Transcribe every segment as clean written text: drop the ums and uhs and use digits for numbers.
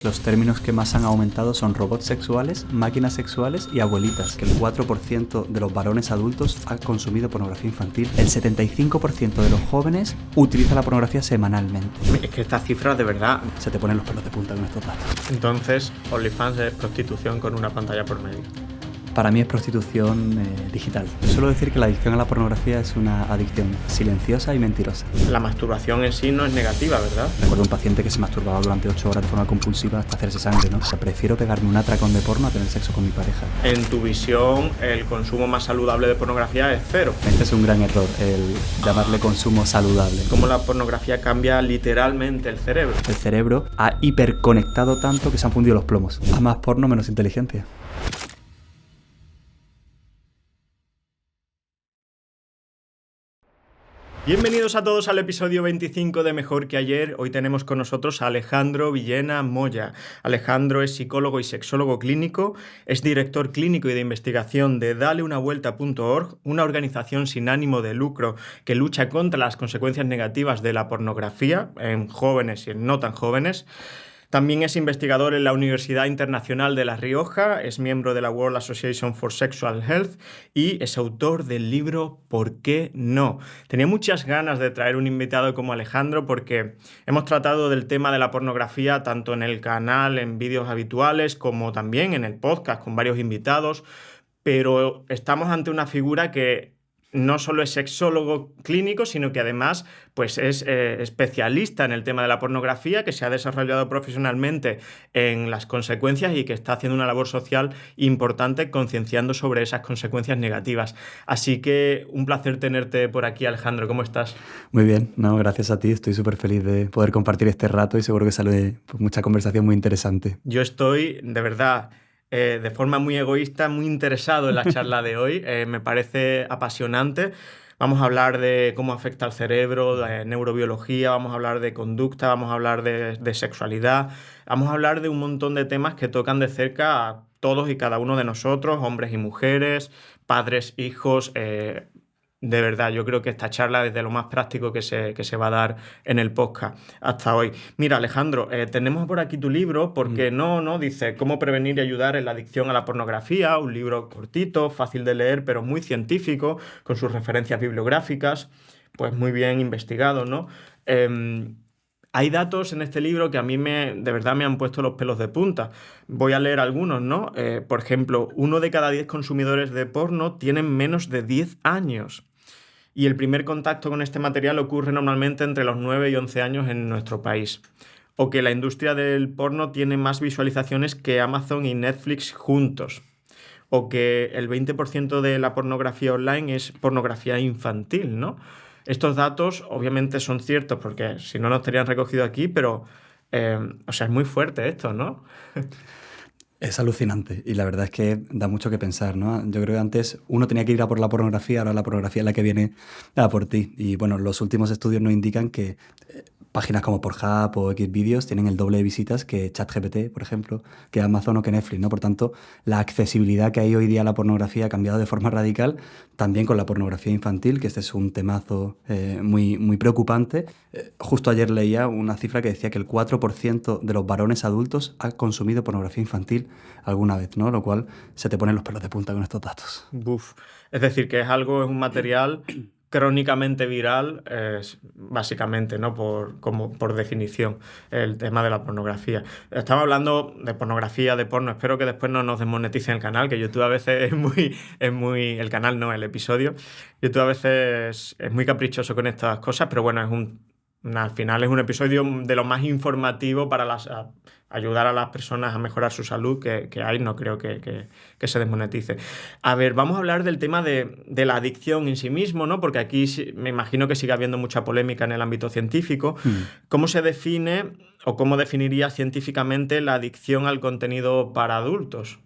Los términos que más han aumentado son robots sexuales, máquinas sexuales y abuelitas, que el 4% de los varones adultos ha consumido pornografía infantil. El 75% de los jóvenes utiliza la pornografía semanalmente. Es que estas cifras de verdad... Se te ponen los pelos de punta con estos datos. Entonces, OnlyFans es prostitución con una pantalla por medio. Para mí es prostitución digital. Suelo decir que la adicción a la pornografía es una adicción silenciosa y mentirosa. La masturbación en sí no es negativa, ¿verdad? Recuerdo un paciente que se masturbaba durante 8 horas de forma compulsiva hasta hacerse sangre, ¿no? O sea, prefiero pegarme un atracón de porno a tener sexo con mi pareja. En tu visión, el consumo más saludable de pornografía es cero. Este es un gran error, el llamarle consumo saludable. Cómo la pornografía cambia literalmente el cerebro. El cerebro ha hiperconectado tanto que se han fundido los plomos. A más porno, menos inteligencia. Bienvenidos a todos al episodio 25 de Mejor que Ayer. Hoy tenemos con nosotros a Alejandro Villena Moya. Alejandro es psicólogo y sexólogo clínico, es director clínico y de investigación de DaleUnaVuelta.org, una organización sin ánimo de lucro que lucha contra las consecuencias negativas de la pornografía en jóvenes y en no tan jóvenes. También es investigador en la Universidad Internacional de La Rioja, es miembro de la World Association for Sexual Health y es autor del libro ¿Por qué no? Tenía muchas ganas de traer un invitado como Alejandro porque hemos tratado del tema de la pornografía tanto en el canal, en vídeos habituales, como también en el podcast con varios invitados, pero estamos ante una figura que no solo es sexólogo clínico, sino que además pues es especialista en el tema de la pornografía, que se ha desarrollado profesionalmente en las consecuencias y que está haciendo una labor social importante concienciando sobre esas consecuencias negativas. Así que un placer tenerte por aquí, Alejandro. ¿Cómo estás? Muy bien, no, gracias a ti. Estoy súper feliz de poder compartir este rato y seguro que sale pues, mucha conversación muy interesante. Yo estoy, de verdad... de forma muy egoísta, muy interesado en la charla de hoy. Me parece apasionante. Vamos a hablar de cómo afecta al cerebro, de neurobiología, vamos a hablar de conducta, vamos a hablar de sexualidad, vamos a hablar de un montón de temas que tocan de cerca a todos y cada uno de nosotros, hombres y mujeres, padres, hijos. De verdad, yo creo que esta charla es de lo más práctico que se va a dar en el podcast hasta hoy. Mira, Alejandro, tenemos por aquí tu libro, ¿Por qué no? Dice, ¿Cómo prevenir y ayudar en la adicción a la pornografía? Un libro cortito, fácil de leer, pero muy científico, con sus referencias bibliográficas, pues muy bien investigado, ¿no? Hay datos en este libro que a mí de verdad me han puesto los pelos de punta. Voy a leer algunos, ¿no? Por ejemplo, 1 de cada 10 consumidores de porno tienen menos de 10 años. Y el primer contacto con este material ocurre normalmente entre los 9 y 11 años en nuestro país. O que la industria del porno tiene más visualizaciones que Amazon y Netflix juntos. O que el 20% de la pornografía online es pornografía infantil, ¿no? Estos datos obviamente son ciertos porque si no, no estarían recogidos aquí, pero es muy fuerte esto, ¿no? Es alucinante y la verdad es que da mucho que pensar, ¿no? Yo creo que antes uno tenía que ir a por la pornografía, ahora la pornografía es la que viene a por ti. Y bueno, los últimos estudios nos indican que páginas como Pornhub o Xvideos tienen el doble de visitas que ChatGPT, por ejemplo, que Amazon o que Netflix, ¿no? Por tanto, la accesibilidad que hay hoy día a la pornografía ha cambiado de forma radical, también con la pornografía infantil, que este es un temazo muy, muy preocupante. Justo ayer leía una cifra que decía que el 4% de los varones adultos ha consumido pornografía infantil alguna vez, ¿no? Lo cual se te ponen los pelos de punta con estos datos. Uf. Es decir, que es un material crónicamente viral, básicamente, ¿no? Por definición, el tema de la pornografía. Estamos hablando de pornografía, de porno. Espero que después no nos desmoneticen el canal, que YouTube a veces es muy... El canal no, el episodio. YouTube a veces es muy caprichoso con estas cosas, pero bueno, al final es un episodio de lo más informativo para ayudar a las personas a mejorar su salud que hay, no creo que se desmonetice. A ver, vamos a hablar del tema de la adicción en sí mismo, ¿no? Porque aquí me imagino que sigue habiendo mucha polémica en el ámbito científico. ¿Cómo se define o cómo definiría científicamente la adicción al contenido para adultos?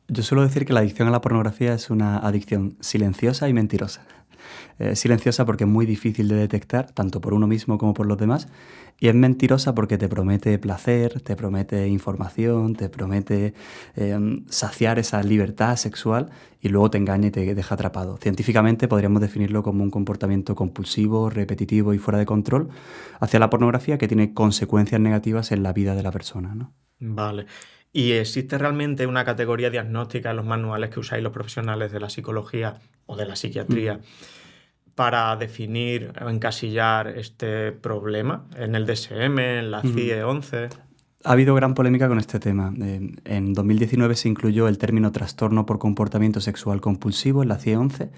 Yo suelo decir que la adicción a la pornografía es una adicción silenciosa y mentirosa. silenciosa porque es muy difícil de detectar, tanto por uno mismo como por los demás. Y es mentirosa porque te promete placer, te promete información, te promete saciar esa libertad sexual y luego te engaña y te deja atrapado. Científicamente podríamos definirlo como un comportamiento compulsivo, repetitivo y fuera de control hacia la pornografía que tiene consecuencias negativas en la vida de la persona, ¿no? Vale. ¿Y existe realmente una categoría diagnóstica en los manuales que usáis los profesionales de la psicología o de la psiquiatría para definir o encasillar este problema en el DSM, en la CIE-11? Ha habido gran polémica con este tema. En 2019 se incluyó el término trastorno por comportamiento sexual compulsivo en la CIE-11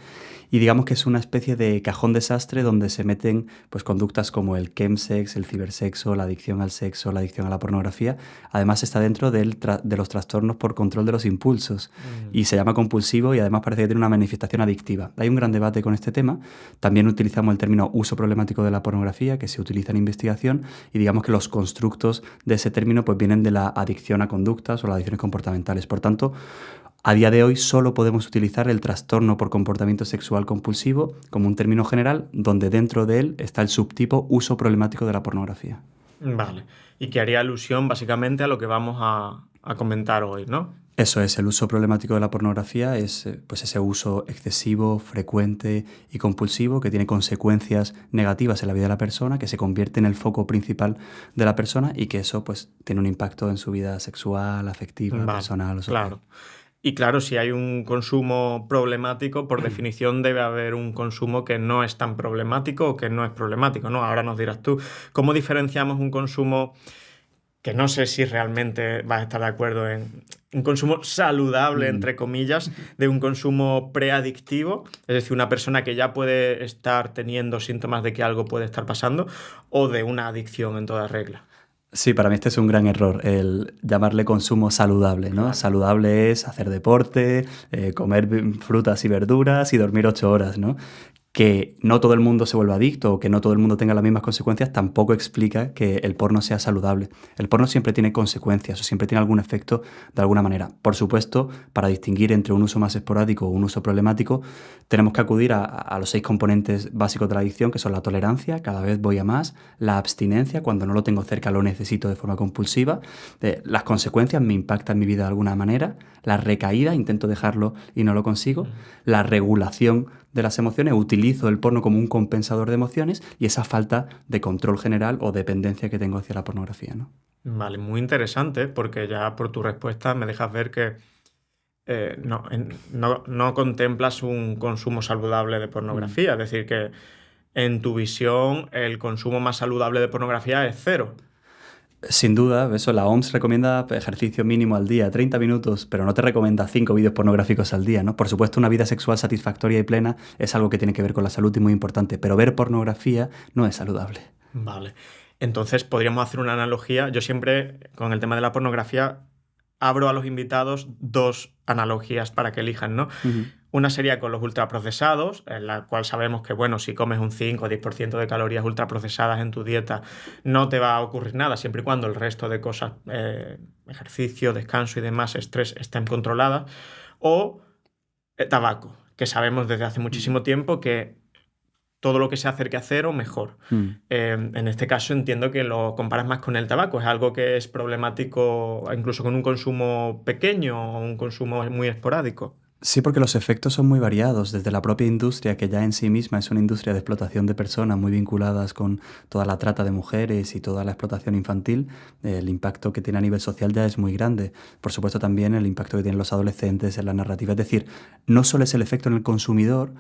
y digamos que es una especie de cajón desastre donde se meten pues, conductas como el chemsex, el cibersexo, la adicción al sexo, la adicción a la pornografía. Además está dentro de los trastornos por control de los impulsos y se llama compulsivo y además parece que tiene una manifestación adictiva. Hay un gran debate con este tema. También utilizamos el término uso problemático de la pornografía que se utiliza en investigación y digamos que los constructos de ese término pues vienen de la adicción a conductas o las adicciones comportamentales. Por tanto, a día de hoy solo podemos utilizar el trastorno por comportamiento sexual compulsivo como un término general donde dentro de él está el subtipo uso problemático de la pornografía. Vale. Y que haría alusión básicamente a lo que vamos a comentar hoy, ¿no? Eso es, el uso problemático de la pornografía es pues ese uso excesivo, frecuente y compulsivo que tiene consecuencias negativas en la vida de la persona, que se convierte en el foco principal de la persona y que eso pues tiene un impacto en su vida sexual, afectiva, personal o social. Claro. Y claro, si hay un consumo problemático, por definición debe haber un consumo que no es tan problemático o que no es problemático, ¿no? Ahora nos dirás tú, ¿cómo diferenciamos un consumo que no sé si realmente vas a estar de acuerdo en un consumo saludable, entre comillas, de un consumo preadictivo? Es decir, una persona que ya puede estar teniendo síntomas de que algo puede estar pasando o de una adicción en toda regla. Sí, para mí este es un gran error, el llamarle consumo saludable, ¿no? Claro. Saludable es hacer deporte, comer frutas y verduras y dormir 8 horas, ¿no? Que no todo el mundo se vuelva adicto o que no todo el mundo tenga las mismas consecuencias tampoco explica que el porno sea saludable. El porno siempre tiene consecuencias o siempre tiene algún efecto de alguna manera. Por supuesto, para distinguir entre un uso más esporádico o un uso problemático, tenemos que acudir a los 6 componentes básicos de la adicción, que son la tolerancia, cada vez voy a más, la abstinencia, cuando no lo tengo cerca lo necesito de forma compulsiva, las consecuencias me impactan mi vida de alguna manera, la recaída, intento dejarlo y no lo consigo, la regulación de las emociones, utilizo el porno como un compensador de emociones y esa falta de control general o dependencia que tengo hacia la pornografía, ¿no? Vale, muy interesante, porque ya por tu respuesta me dejas ver que no contemplas un consumo saludable de pornografía. Es decir, que en tu visión el consumo más saludable de pornografía es cero. Sin duda, eso, la OMS recomienda ejercicio mínimo al día, 30 minutos, pero no te recomienda 5 vídeos pornográficos al día, ¿no? Por supuesto, una vida sexual satisfactoria y plena es algo que tiene que ver con la salud y muy importante, pero ver pornografía no es saludable. Vale. Entonces podríamos hacer una analogía. Yo siempre, con el tema de la pornografía, abro a los invitados 2 analogías para que elijan, ¿no? Una sería con los ultraprocesados, en la cual sabemos que, bueno, si comes un 5 o 10% de calorías ultraprocesadas en tu dieta, no te va a ocurrir nada, siempre y cuando el resto de cosas, ejercicio, descanso y demás, estrés, estén controladas. O tabaco, que sabemos desde hace muchísimo tiempo que todo lo que se acerque a cero, mejor. En este caso entiendo que lo comparas más con el tabaco. ¿Es algo que es problemático incluso con un consumo pequeño o un consumo muy esporádico? Sí, porque los efectos son muy variados, desde la propia industria, que ya en sí misma es una industria de explotación de personas muy vinculadas con toda la trata de mujeres y toda la explotación infantil, el impacto que tiene a nivel social ya es muy grande. Por supuesto también el impacto que tienen los adolescentes en la narrativa. Es decir, no solo es el efecto en el consumidor,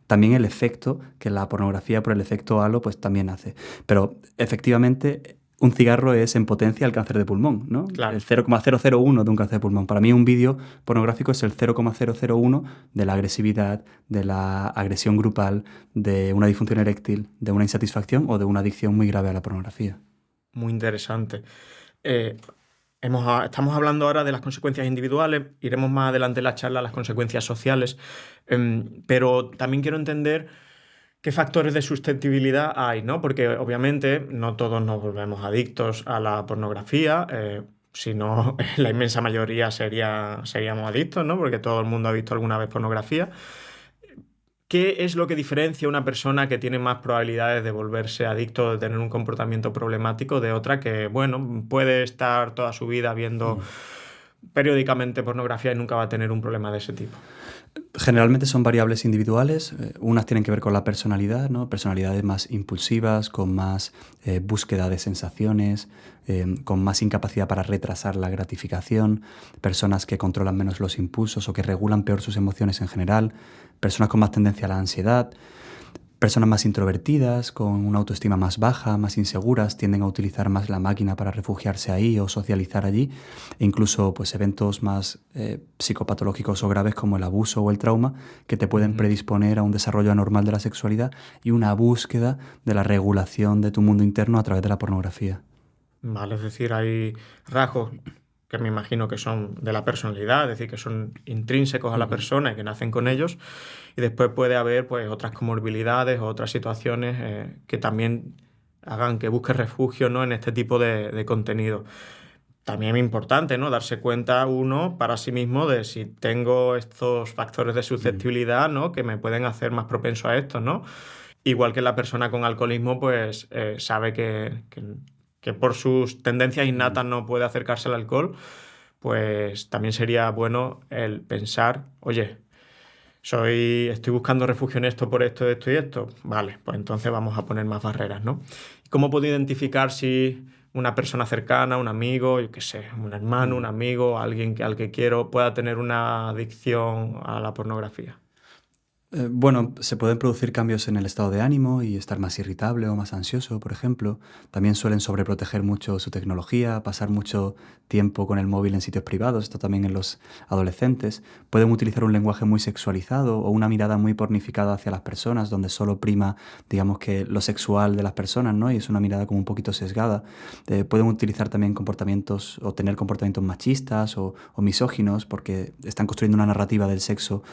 también el efecto que la pornografía por el efecto halo pues también hace. Pero efectivamente un cigarro es en potencia el cáncer de pulmón, ¿no? Claro. El 0,001 de un cáncer de pulmón. Para mí un vídeo pornográfico es el 0,001 de la agresividad, de la agresión grupal, de una disfunción eréctil, de una insatisfacción o de una adicción muy grave a la pornografía. Muy interesante. Estamos hablando ahora de las consecuencias individuales, iremos más adelante en la charla a las consecuencias sociales, pero también quiero entender qué factores de susceptibilidad hay, ¿no? Porque obviamente no todos nos volvemos adictos a la pornografía, si no, la inmensa mayoría seríamos adictos, ¿no? Porque todo el mundo ha visto alguna vez pornografía. ¿Qué es lo que diferencia a una persona que tiene más probabilidades de volverse adicto o de tener un comportamiento problemático de otra que, bueno, puede estar toda su vida viendo periódicamente pornografía y nunca va a tener un problema de ese tipo? Generalmente son variables individuales. Unas tienen que ver con la personalidad, ¿no? Personalidades más impulsivas, con más búsqueda de sensaciones, con más incapacidad para retrasar la gratificación, personas que controlan menos los impulsos o que regulan peor sus emociones en general, personas con más tendencia a la ansiedad. Personas más introvertidas, con una autoestima más baja, más inseguras, tienden a utilizar más la máquina para refugiarse ahí o socializar allí. E incluso pues, eventos más psicopatológicos o graves como el abuso o el trauma que te pueden predisponer a un desarrollo anormal de la sexualidad y una búsqueda de la regulación de tu mundo interno a través de la pornografía. Vale, es decir, hay rasgos que me imagino que son de la personalidad, es decir, que son intrínsecos a la persona y que nacen con ellos, y después puede haber pues, otras comorbilidades o otras situaciones que también hagan que busque refugio, ¿no?, en este tipo de contenido. También es importante, ¿no?, darse cuenta uno para sí mismo de si tengo estos factores de susceptibilidad, ¿no?, que me pueden hacer más propenso a esto, ¿no? Igual que la persona con alcoholismo, pues sabe que por sus tendencias innatas no puede acercarse al alcohol, pues también sería bueno el pensar, oye, estoy buscando refugio en esto por esto, esto y esto. Vale, pues entonces vamos a poner más barreras, ¿no? ¿Cómo puedo identificar si una persona cercana, un amigo, yo qué sé, un hermano, un amigo, alguien al que quiero, pueda tener una adicción a la pornografía? Bueno, se pueden producir cambios en el estado de ánimo y estar más irritable o más ansioso, por ejemplo. También suelen sobreproteger mucho su tecnología, pasar mucho tiempo con el móvil en sitios privados, esto también en los adolescentes. Pueden utilizar un lenguaje muy sexualizado o una mirada muy pornificada hacia las personas, donde solo prima, digamos que lo sexual de las personas, ¿no? Y es una mirada como un poquito sesgada. Pueden utilizar también comportamientos o tener comportamientos machistas o misóginos, porque están construyendo una narrativa del sexo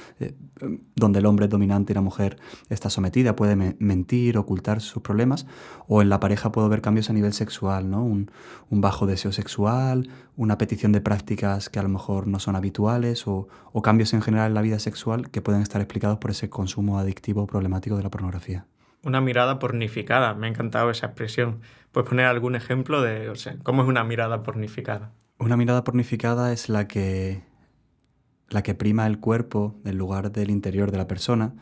donde el hombre es dominante y la mujer está sometida, puede mentir, ocultar sus problemas, o en la pareja puedo ver cambios a nivel sexual, ¿no? Un bajo deseo sexual, una petición de prácticas que a lo mejor no son habituales, o cambios en general en la vida sexual que pueden estar explicados por ese consumo adictivo o problemático de la pornografía. Una mirada pornificada, me ha encantado esa expresión. ¿Puedes poner algún ejemplo de, o sea, cómo es una mirada pornificada? Una mirada pornificada es la que prima el cuerpo en lugar del interior de la persona,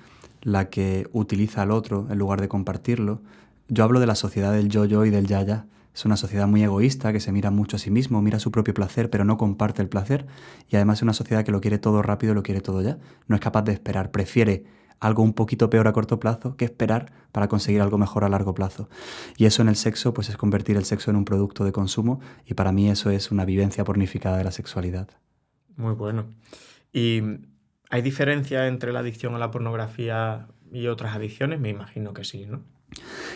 la que utiliza al otro en lugar de compartirlo. Yo hablo de la sociedad del yo-yo y del ya-ya. Es una sociedad muy egoísta que se mira mucho a sí mismo, mira su propio placer, pero no comparte el placer. Y además es una sociedad que lo quiere todo rápido y lo quiere todo ya. No es capaz de esperar, prefiere algo un poquito peor a corto plazo que esperar para conseguir algo mejor a largo plazo. Y eso en el sexo pues es convertir el sexo en un producto de consumo, y para mí eso es una vivencia pornificada de la sexualidad. Muy bueno. ¿Y hay diferencia entre la adicción a la pornografía y otras adicciones? Me imagino que sí, ¿no?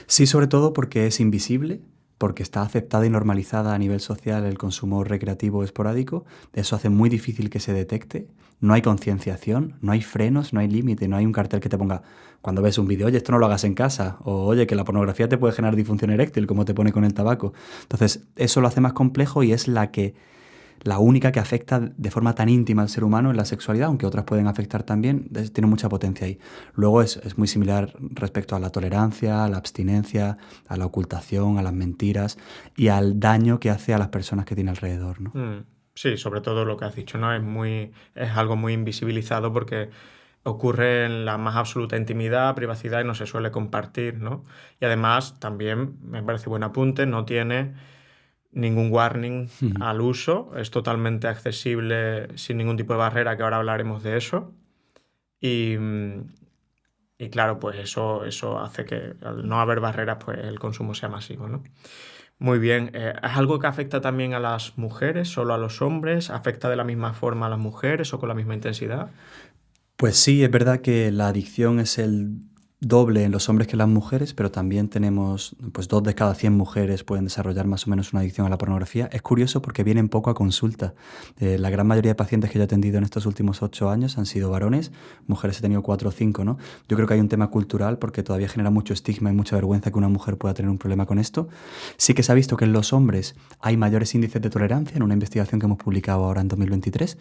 Sí, sobre todo porque es invisible, porque está aceptada y normalizada a nivel social el consumo recreativo esporádico. Eso hace muy difícil que se detecte. No hay concienciación, no hay frenos, no hay límite, no hay un cartel que te ponga cuando ves un vídeo, oye, esto no lo hagas en casa, o oye, que la pornografía te puede generar disfunción eréctil, como te pone con el tabaco. Entonces, eso lo hace más complejo y es la única que afecta de forma tan íntima al ser humano en la sexualidad, aunque otras pueden afectar también, tiene mucha potencia ahí. Luego es muy similar respecto a la tolerancia, a la abstinencia, a la ocultación, a las mentiras y al daño que hace a las personas que tiene alrededor, ¿no? Sí, sobre todo lo que has dicho, ¿no? Es algo muy invisibilizado porque ocurre en la más absoluta intimidad, privacidad y no se suele compartir, ¿no? Y además también, me parece buen apunte, no tiene ningún warning al uso, es totalmente accesible sin ningún tipo de barrera, que ahora hablaremos de eso. Y claro, pues eso hace que al no haber barreras, pues el consumo sea masivo, ¿no? Muy bien. ¿Es algo que afecta también a las mujeres, solo a los hombres? ¿Afecta de la misma forma a las mujeres o con la misma intensidad? Pues sí, es verdad que la adicción es el doble en los hombres que en las mujeres, pero también tenemos, pues 2 de cada 100 mujeres pueden desarrollar más o menos una adicción a la pornografía. Es curioso porque vienen poco a consulta. La gran mayoría de pacientes que yo he atendido en estos últimos 8 años han sido varones, mujeres he tenido 4 o 5, ¿no? Yo creo que hay un tema cultural porque todavía genera mucho estigma y mucha vergüenza que una mujer pueda tener un problema con esto. Sí que se ha visto que en los hombres hay mayores índices de tolerancia en una investigación que hemos publicado ahora en 2023.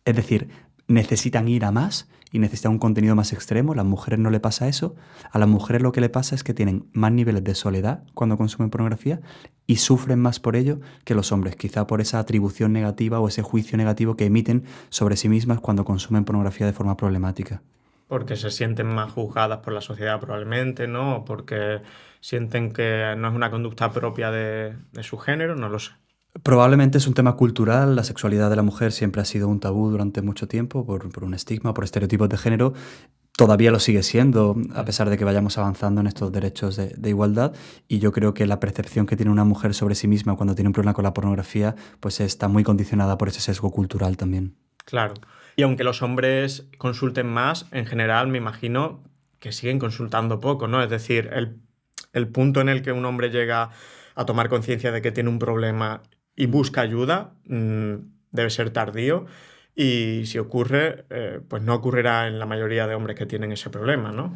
Es decir, necesitan ir a más y necesitan un contenido más extremo. A las mujeres no le pasa eso. A las mujeres lo que le pasa es que tienen más niveles de soledad cuando consumen pornografía y sufren más por ello que los hombres, quizá por esa atribución negativa o ese juicio negativo que emiten sobre sí mismas cuando consumen pornografía de forma problemática. Porque se sienten más juzgadas por la sociedad probablemente, ¿no? O porque sienten que no es una conducta propia de su género, no lo sé. Probablemente es un tema cultural. La sexualidad de la mujer siempre ha sido un tabú durante mucho tiempo por un estigma, por estereotipos de género. Todavía lo sigue siendo, a pesar de que vayamos avanzando en estos derechos de igualdad. Y yo creo que la percepción que tiene una mujer sobre sí misma cuando tiene un problema con la pornografía, pues está muy condicionada por ese sesgo cultural también. Claro. Y aunque los hombres consulten más, en general me imagino que siguen consultando poco, ¿no? Es decir, el punto en el que un hombre llega a tomar conciencia de que tiene un problema y busca ayuda debe ser tardío. Y si ocurre, pues no ocurrirá en la mayoría de hombres que tienen ese problema, ¿no?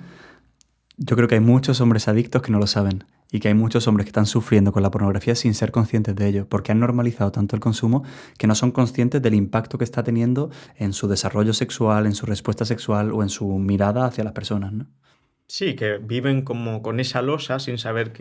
Yo creo que hay muchos hombres adictos que no lo saben y que hay muchos hombres que están sufriendo con la pornografía sin ser conscientes de ello, porque han normalizado tanto el consumo que no son conscientes del impacto que está teniendo en su desarrollo sexual, en su respuesta sexual o en su mirada hacia las personas, ¿no? Sí, que viven como con esa losa sin saber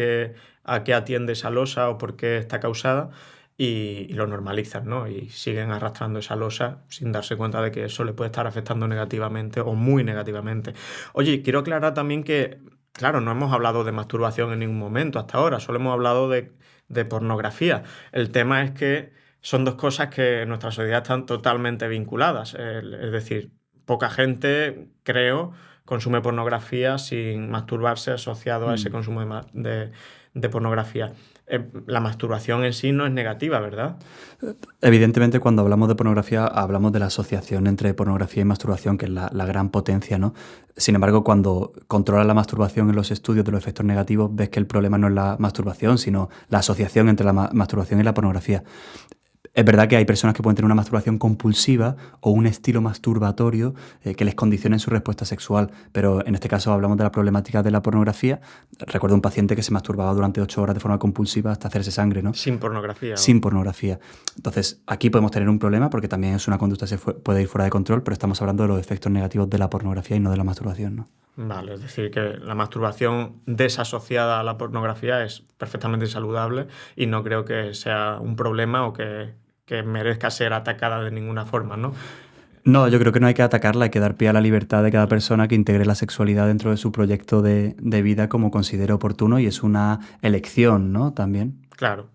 a qué atiende esa losa o por qué está causada y lo normalizan, ¿no? Y siguen arrastrando esa losa sin darse cuenta de que eso le puede estar afectando negativamente o muy negativamente. Oye, quiero aclarar también que, claro, no hemos hablado de masturbación en ningún momento hasta ahora, solo hemos hablado de pornografía. El tema es que son dos cosas que en nuestra sociedad están totalmente vinculadas. Es decir, poca gente, creo, consume pornografía sin masturbarse asociado a ese consumo de pornografía. La masturbación en sí no es negativa, ¿verdad? Evidentemente, cuando hablamos de pornografía, hablamos de la asociación entre pornografía y masturbación, que es la gran potencia, ¿no? Sin embargo, cuando controlas la masturbación en los estudios de los efectos negativos, ves que el problema no es la masturbación, sino la asociación entre la masturbación y la pornografía. Es verdad que hay personas que pueden tener una masturbación compulsiva o un estilo masturbatorio que les condicione su respuesta sexual, pero en este caso hablamos de la problemática de la pornografía. Recuerdo un paciente que se masturbaba durante 8 horas de forma compulsiva hasta hacerse sangre, ¿no? Sin pornografía. Sin pornografía. Entonces, aquí podemos tener un problema porque también es una conducta que puede ir fuera de control, pero estamos hablando de los efectos negativos de la pornografía y no de la masturbación, ¿no? Vale, es decir, que la masturbación desasociada a la pornografía es perfectamente saludable y no creo que sea un problema o que merezca ser atacada de ninguna forma, ¿no? No, yo creo que no hay que atacarla, hay que dar pie a la libertad de cada persona que integre la sexualidad dentro de su proyecto de vida como considere oportuno y es una elección, ¿no? También. Claro,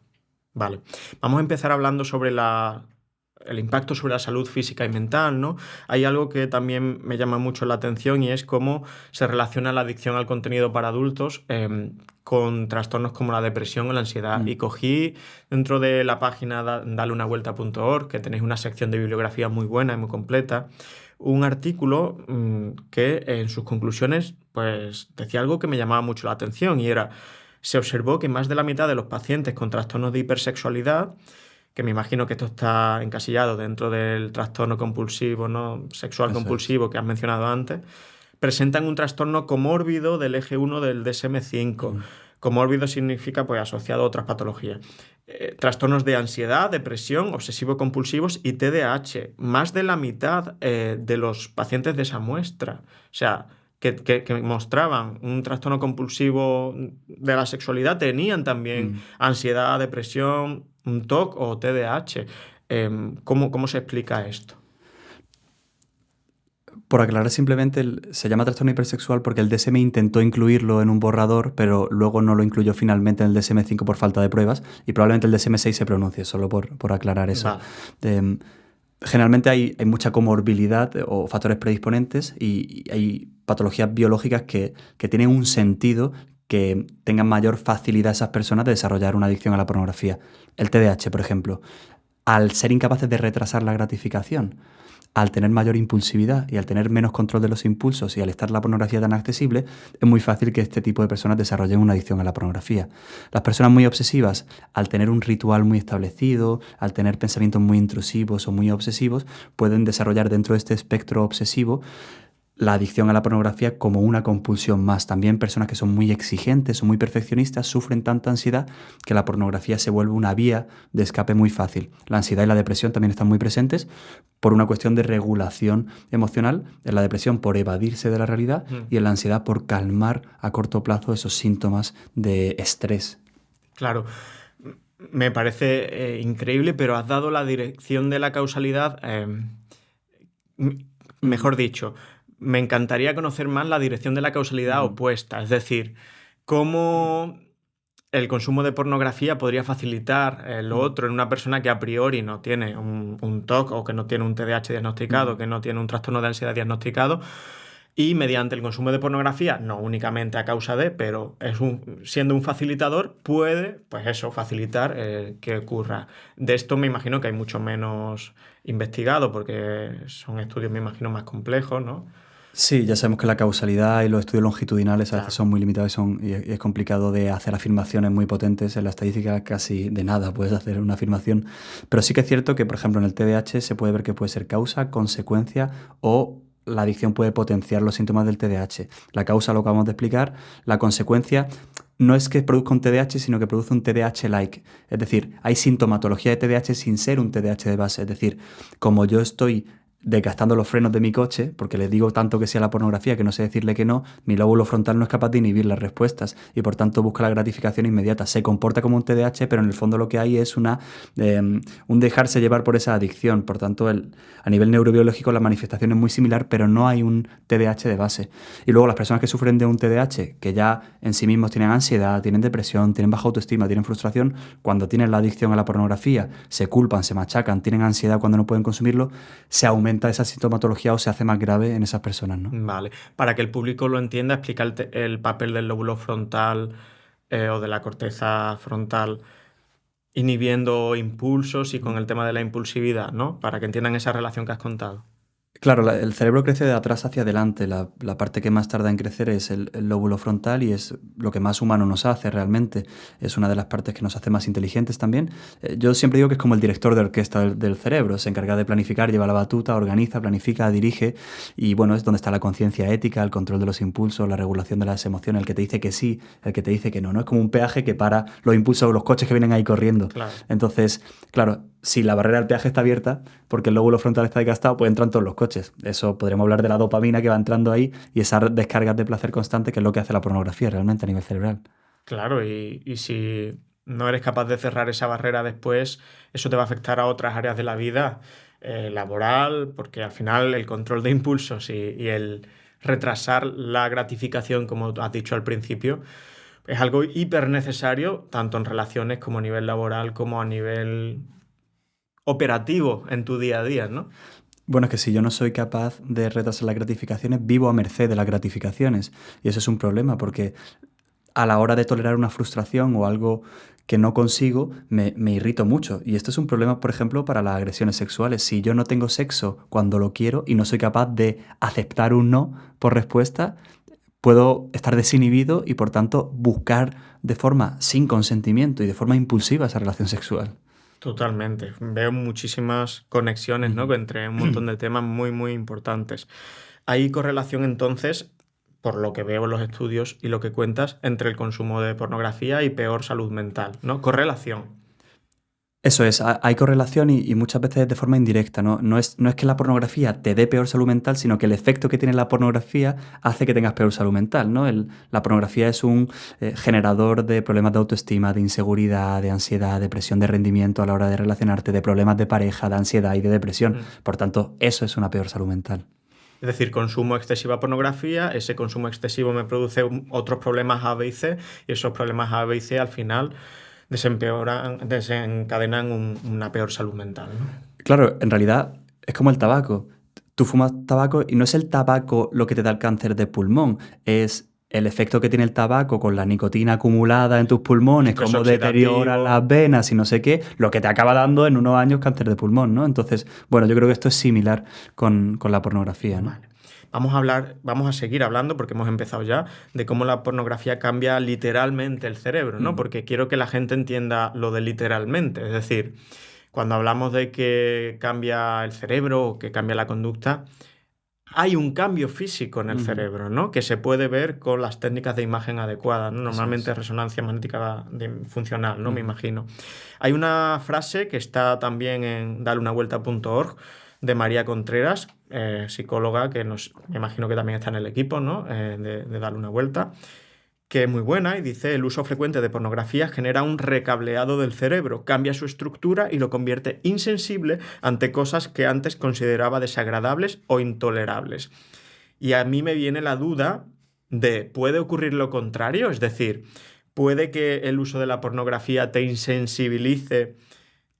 vale. Vamos a empezar hablando sobre el impacto sobre la salud física y mental, ¿no? Hay algo que también me llama mucho la atención y es cómo se relaciona la adicción al contenido para adultos con trastornos como la depresión o la ansiedad. Y cogí dentro de la página daleunavuelta.org, que tenéis una sección de bibliografía muy buena y muy completa, un artículo que en sus conclusiones pues, decía algo que me llamaba mucho la atención y era, se observó que más de la mitad de los pacientes con trastornos de hipersexualidad, que me imagino que esto está encasillado dentro del trastorno compulsivo, ¿no? Sexual compulsivo que has mencionado antes, presentan un trastorno comórbido del eje 1 del DSM-5. Comórbido significa pues, asociado a otras patologías. Trastornos de ansiedad, depresión, obsesivo-compulsivos y TDAH. Más de la mitad de los pacientes de esa muestra. O sea, que mostraban un trastorno compulsivo de la sexualidad tenían también ansiedad, depresión, un TOC o TDAH. ¿Cómo se explica esto? Por aclarar simplemente, se llama trastorno hipersexual porque el DSM intentó incluirlo en un borrador, pero luego no lo incluyó finalmente en el DSM-5 por falta de pruebas y probablemente el DSM-6 se pronuncie, solo por aclarar eso. Vale. Generalmente hay mucha comorbilidad o factores predisponentes y hay patologías biológicas que tienen un sentido que tengan mayor facilidad esas personas de desarrollar una adicción a la pornografía. El TDAH, por ejemplo, al ser incapaces de retrasar la gratificación, al tener mayor impulsividad y al tener menos control de los impulsos y al estar la pornografía tan accesible, es muy fácil que este tipo de personas desarrollen una adicción a la pornografía. Las personas muy obsesivas, al tener un ritual muy establecido, al tener pensamientos muy intrusivos o muy obsesivos, pueden desarrollar dentro de este espectro obsesivo la adicción a la pornografía como una compulsión más. También personas que son muy exigentes o muy perfeccionistas sufren tanta ansiedad que la pornografía se vuelve una vía de escape muy fácil. La ansiedad y la depresión también están muy presentes por una cuestión de regulación emocional, en la depresión por evadirse de la realidad y en la ansiedad por calmar a corto plazo esos síntomas de estrés. Claro, me parece increíble, pero has dado la dirección de la causalidad, mejor dicho, me encantaría conocer más la dirección de la causalidad opuesta, es decir, cómo el consumo de pornografía podría facilitar lo otro en una persona que a priori no tiene un TOC o que no tiene un TDAH diagnosticado, que no tiene un trastorno de ansiedad diagnosticado, y mediante el consumo de pornografía, no únicamente a causa de, pero siendo un facilitador, puede, pues eso, facilitar que ocurra. De esto me imagino que hay mucho menos investigado, porque son estudios, me imagino, más complejos, ¿no? Sí, ya sabemos que la causalidad y los estudios longitudinales a veces Claro. son muy limitados y es complicado de hacer afirmaciones muy potentes. En la estadística casi de nada puedes hacer una afirmación. Pero sí que es cierto que, por ejemplo, en el TDAH se puede ver que puede ser causa, consecuencia o la adicción puede potenciar los síntomas del TDAH. La causa lo acabamos de explicar, la consecuencia no es que produzca un TDAH, sino que produce un TDAH-like. Es decir, hay sintomatología de TDAH sin ser un TDAH de base. Es decir, como yo estoy desgastando los frenos de mi coche, porque le digo tanto que sí a la pornografía que no sé decirle que no, mi lóbulo frontal no es capaz de inhibir las respuestas y por tanto busca la gratificación inmediata. Se comporta como un TDAH, pero en el fondo lo que hay es un dejarse llevar por esa adicción. Por tanto, a nivel neurobiológico la manifestación es muy similar, pero no hay un TDAH de base. Y luego las personas que sufren de un TDAH, que ya en sí mismos tienen ansiedad, tienen depresión, tienen baja autoestima, tienen frustración, cuando tienen la adicción a la pornografía, se culpan, se machacan, tienen ansiedad cuando no pueden consumirlo, se aumenta esa sintomatología o se hace más grave en esas personas, ¿no? Vale. Para que el público lo entienda, explica el papel del lóbulo frontal o de la corteza frontal inhibiendo impulsos y con el tema de la impulsividad, ¿no? Para que entiendan esa relación que has contado. Claro, el cerebro crece de atrás hacia adelante. La parte que más tarda en crecer es el lóbulo frontal y es lo que más humano nos hace realmente. Es una de las partes que nos hace más inteligentes también. Yo siempre digo que es como el director de orquesta del cerebro. Se encarga de planificar, lleva la batuta, organiza, planifica, dirige y bueno, es donde está la conciencia ética, el control de los impulsos, la regulación de las emociones, el que te dice que sí, el que te dice que no. No es como un peaje que para los impulsos de los coches que vienen ahí corriendo. Claro. Entonces, claro, si la barrera del peaje está abierta, porque el lóbulo frontal está desgastado, pues entran todos los coches. Eso podríamos hablar de la dopamina que va entrando ahí y esas descargas de placer constante, que es lo que hace la pornografía realmente a nivel cerebral. Claro, y si no eres capaz de cerrar esa barrera después, eso te va a afectar a otras áreas de la vida, laboral, porque al final el control de impulsos y el retrasar la gratificación, como has dicho al principio, es algo hiper necesario, tanto en relaciones como a nivel laboral, como a nivel operativo en tu día a día, ¿no? Bueno, es que si yo no soy capaz de retrasar las gratificaciones, vivo a merced de las gratificaciones. Y eso es un problema porque a la hora de tolerar una frustración o algo que no consigo, me irrito mucho. Y esto es un problema, por ejemplo, para las agresiones sexuales. Si yo no tengo sexo cuando lo quiero y no soy capaz de aceptar un no por respuesta, puedo estar desinhibido y, por tanto, buscar de forma sin consentimiento y de forma impulsiva esa relación sexual. Totalmente. Veo muchísimas conexiones, ¿no? Entre un montón de temas muy, muy importantes. Hay correlación entonces, por lo que veo en los estudios y lo que cuentas, entre el consumo de pornografía y peor salud mental, ¿no? Correlación. Eso es, hay correlación y muchas veces de forma indirecta, ¿no? No es que la pornografía te dé peor salud mental, sino que el efecto que tiene la pornografía hace que tengas peor salud mental, ¿no? La pornografía es un generador de problemas de autoestima, de inseguridad, de ansiedad, de presión de rendimiento a la hora de relacionarte, de problemas de pareja, de ansiedad y de depresión. Por tanto, eso es una peor salud mental. Es decir, consumo excesiva pornografía, ese consumo excesivo me produce otros problemas A, B y C, y esos problemas A, B y C al final desencadenan una peor salud mental, ¿no? Claro, en realidad es como el tabaco. Tú fumas tabaco y no es el tabaco lo que te da el cáncer de pulmón, es el efecto que tiene el tabaco con la nicotina acumulada en tus pulmones, Estrés cómo deteriora oxidativo. las venas y no sé qué, lo que te acaba dando en unos años cáncer de pulmón, ¿no? Entonces, bueno, yo creo que esto es similar con la pornografía, ¿no? Vale. Vamos a seguir hablando, porque hemos empezado ya, de cómo la pornografía cambia literalmente el cerebro, ¿no? Porque quiero que la gente entienda lo de literalmente. Es decir, cuando hablamos de que cambia el cerebro o que cambia la conducta, hay un cambio físico en el cerebro, ¿no? Que se puede ver con las técnicas de imagen adecuadas, ¿no? Normalmente resonancia magnética funcional, ¿no? Me imagino. Hay una frase que está también en dareunavuelta.org de María Contreras, psicóloga, que me imagino que también está en el equipo, ¿no? De Darle una Vuelta, que es muy buena y dice: el uso frecuente de pornografía genera un recableado del cerebro, cambia su estructura y lo convierte insensible ante cosas que antes consideraba desagradables o intolerables. Y a mí me viene la duda de, ¿puede ocurrir lo contrario? Es decir, ¿puede que el uso de la pornografía te insensibilice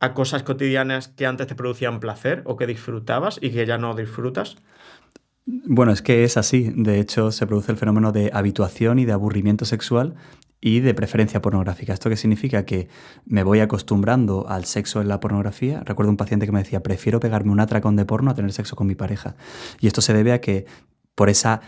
a cosas cotidianas que antes te producían placer o que disfrutabas y que ya no disfrutas? Bueno, es que es así. De hecho, se produce el fenómeno de habituación y de aburrimiento sexual y de preferencia pornográfica. ¿Esto qué significa? Que me voy acostumbrando al sexo en la pornografía. Recuerdo un paciente que me decía: prefiero pegarme un atracón de porno a tener sexo con mi pareja. Y esto se debe a que por esa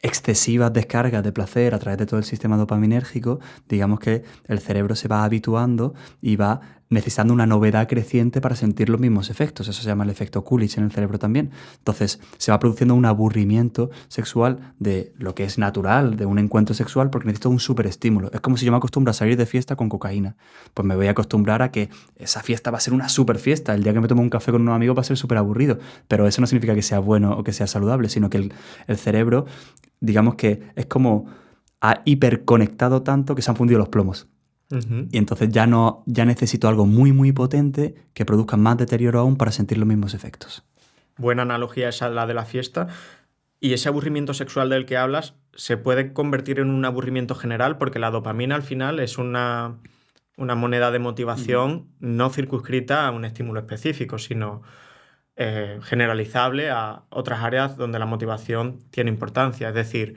excesivas descargas de placer a través de todo el sistema dopaminérgico, digamos que el cerebro se va habituando y va necesitando una novedad creciente para sentir los mismos efectos. Eso se llama el efecto Coolidge en el cerebro también. Entonces se va produciendo un aburrimiento sexual de lo que es natural, de un encuentro sexual, porque necesito un superestímulo. Es como si yo me acostumbro a salir de fiesta con cocaína. Pues me voy a acostumbrar a que esa fiesta va a ser una super fiesta. El día que me tomo un café con unos amigos va a ser súper aburrido. Pero eso no significa que sea bueno o que sea saludable, sino que el cerebro, digamos que es como ha hiperconectado tanto que se han fundido los plomos. Y entonces ya necesito algo muy, muy potente que produzca más deterioro aún para sentir los mismos efectos. Buena analogía esa, la de la fiesta. Y ese aburrimiento sexual del que hablas se puede convertir en un aburrimiento general, porque la dopamina al final es una moneda de motivación no circunscrita a un estímulo específico, sino generalizable a otras áreas donde la motivación tiene importancia. Es decir,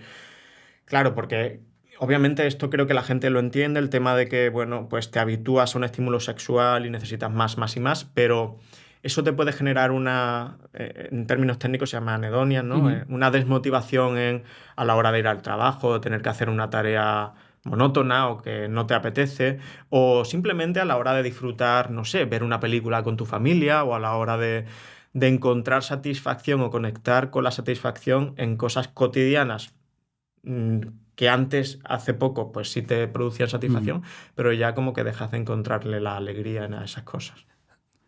claro, porque obviamente esto creo que la gente lo entiende, el tema de que, bueno, pues te habitúas a un estímulo sexual y necesitas más, más y más, pero eso te puede generar en términos técnicos se llama anedonia, ¿no? Una desmotivación a la hora de ir al trabajo, tener que hacer una tarea monótona o que no te apetece, o simplemente a la hora de disfrutar, no sé, ver una película con tu familia, o a la hora de encontrar satisfacción o conectar con la satisfacción en cosas cotidianas que antes, hace poco, pues sí te producían satisfacción, pero ya como que dejas de encontrarle la alegría en esas cosas.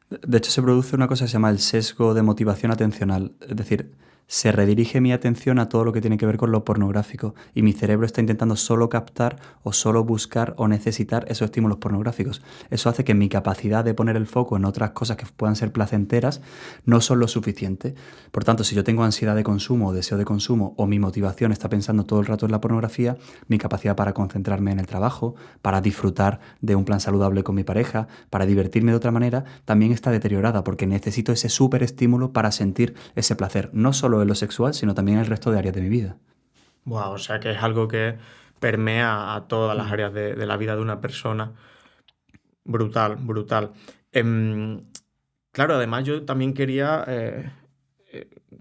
De hecho, se produce una cosa que se llama el sesgo de motivación atencional. Es decir, se redirige mi atención a todo lo que tiene que ver con lo pornográfico y mi cerebro está intentando solo captar o solo buscar o necesitar esos estímulos pornográficos. Eso hace que mi capacidad de poner el foco en otras cosas que puedan ser placenteras no son lo suficiente. Por tanto, si yo tengo ansiedad de consumo o deseo de consumo o mi motivación está pensando todo el rato en la pornografía, mi capacidad para concentrarme en el trabajo, para disfrutar de un plan saludable con mi pareja, para divertirme de otra manera, también está deteriorada porque necesito ese súper estímulo para sentir ese placer, no solo en lo sexual, sino también en el resto de áreas de mi vida. Wow, o sea que es algo que permea a todas las áreas de la vida de una persona. Brutal, brutal. Claro, además yo también quería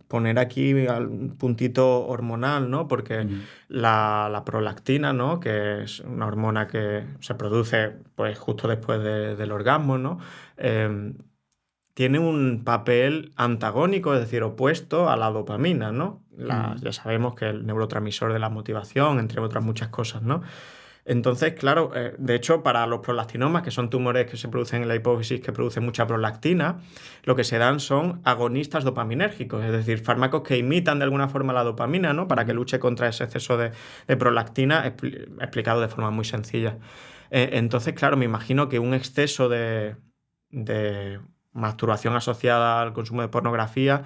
poner aquí un puntito hormonal, ¿no? Porque la prolactina, ¿no? Que es una hormona que se produce pues justo después del orgasmo, ¿no? Tiene un papel antagónico, es decir, opuesto a la dopamina, ¿no? Ya sabemos que el neurotransmisor de la motivación, entre otras muchas cosas, ¿no? Entonces, claro, de hecho, para los prolactinomas, que son tumores que se producen en la hipófisis que producen mucha prolactina, lo que se dan son agonistas dopaminérgicos, es decir, fármacos que imitan de alguna forma la dopamina, ¿no? Para que luche contra ese exceso de prolactina, explicado de forma muy sencilla. Entonces, claro, me imagino que un exceso de masturbación asociada al consumo de pornografía